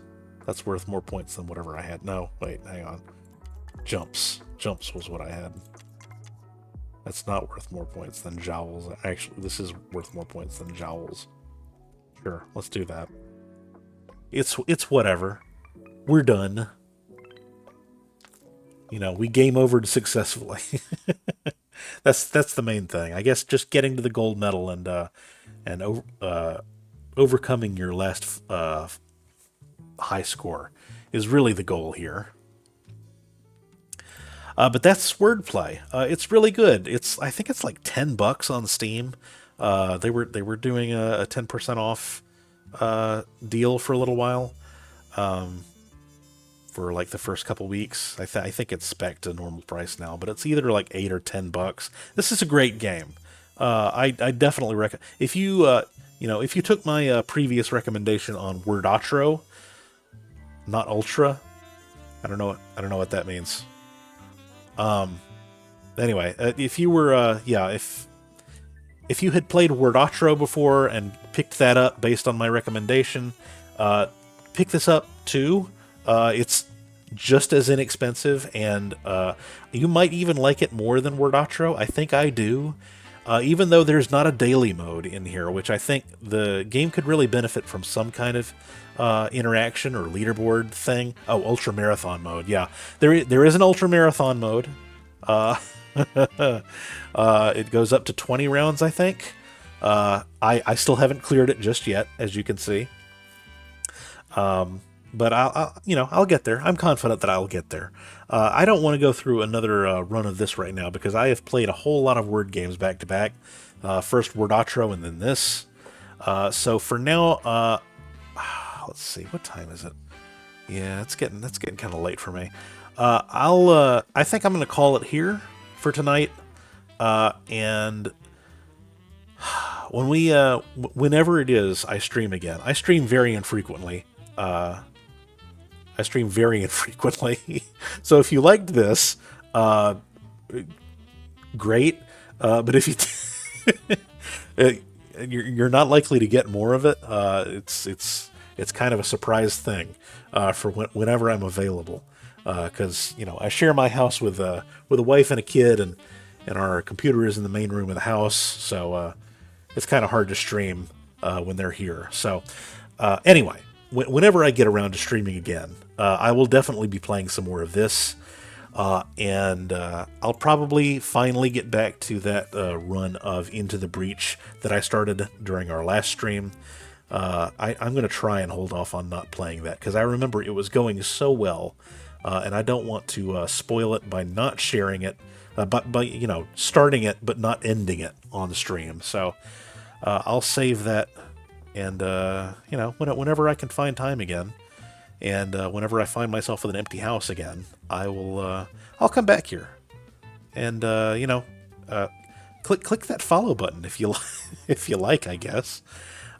That's worth more points than whatever I had. No, wait, hang on. Jumps. Jumps was what I had. That's not worth more points than jowls. Actually, this is worth more points than jowls. Sure, let's do that. It's whatever. We're done. You know, we game overed successfully. That's the main thing. I guess just getting to the gold medal and overcoming your last high score is really the goal here. But that's Wordplay. It's really good. I think it's like $10 on Steam. They were doing a 10% off deal for a little while. For like the first couple weeks. I think it's spec to normal price now, but it's either like $8 or $10. This is a great game. I definitely recommend. If you if you took my previous recommendation on Wordatro, not Ultra, I don't know what that means. Anyway, if you were if you had played Wordatro before and picked that up based on my recommendation, pick this up too. It's just as inexpensive, and you might even like it more than Wordatro. I think I do. Even though there's not a daily mode in here, which I think the game could really benefit from some kind of interaction or leaderboard thing. Oh, Ultra Marathon mode. Yeah, there is an Ultra Marathon mode. It goes up to 20 rounds, I think. I still haven't cleared it just yet, as you can see. But I'll get there. I'm confident that I'll get there. I don't want to go through another run of this right now because I have played a whole lot of word games back to back. First Wordatro and then this. So for now, let's see, what time is it? Yeah, that's getting kind of late for me. I think I'm going to call it here for tonight. And whenever it is, I stream again. I stream very infrequently. So if you liked this, great. But if you you're not likely to get more of it. It's kind of a surprise thing for whenever I'm available. Because I share my house with a wife and a kid, and our computer is in the main room of the house, so it's kind of hard to stream when they're here. So anyway, whenever I get around to streaming again, I will definitely be playing some more of this, and I'll probably finally get back to that run of Into the Breach that I started during our last stream. I'm going to try and hold off on not playing that because I remember it was going so well. And I don't want to spoil it by not sharing it, by starting it but not ending it on the stream. So I'll save that, and whenever I can find time again, and whenever I find myself with an empty house again, I'll come back here, and click that follow button if you if you like, I guess,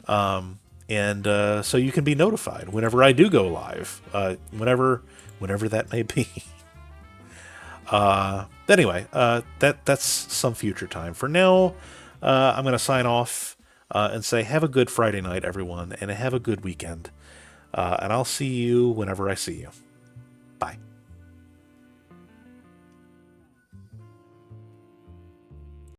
and so you can be notified whenever I do go live, whenever that may be. Anyway, that's some future time. For now, I'm going to sign off and say have a good Friday night, everyone, and have a good weekend. And I'll see you whenever I see you.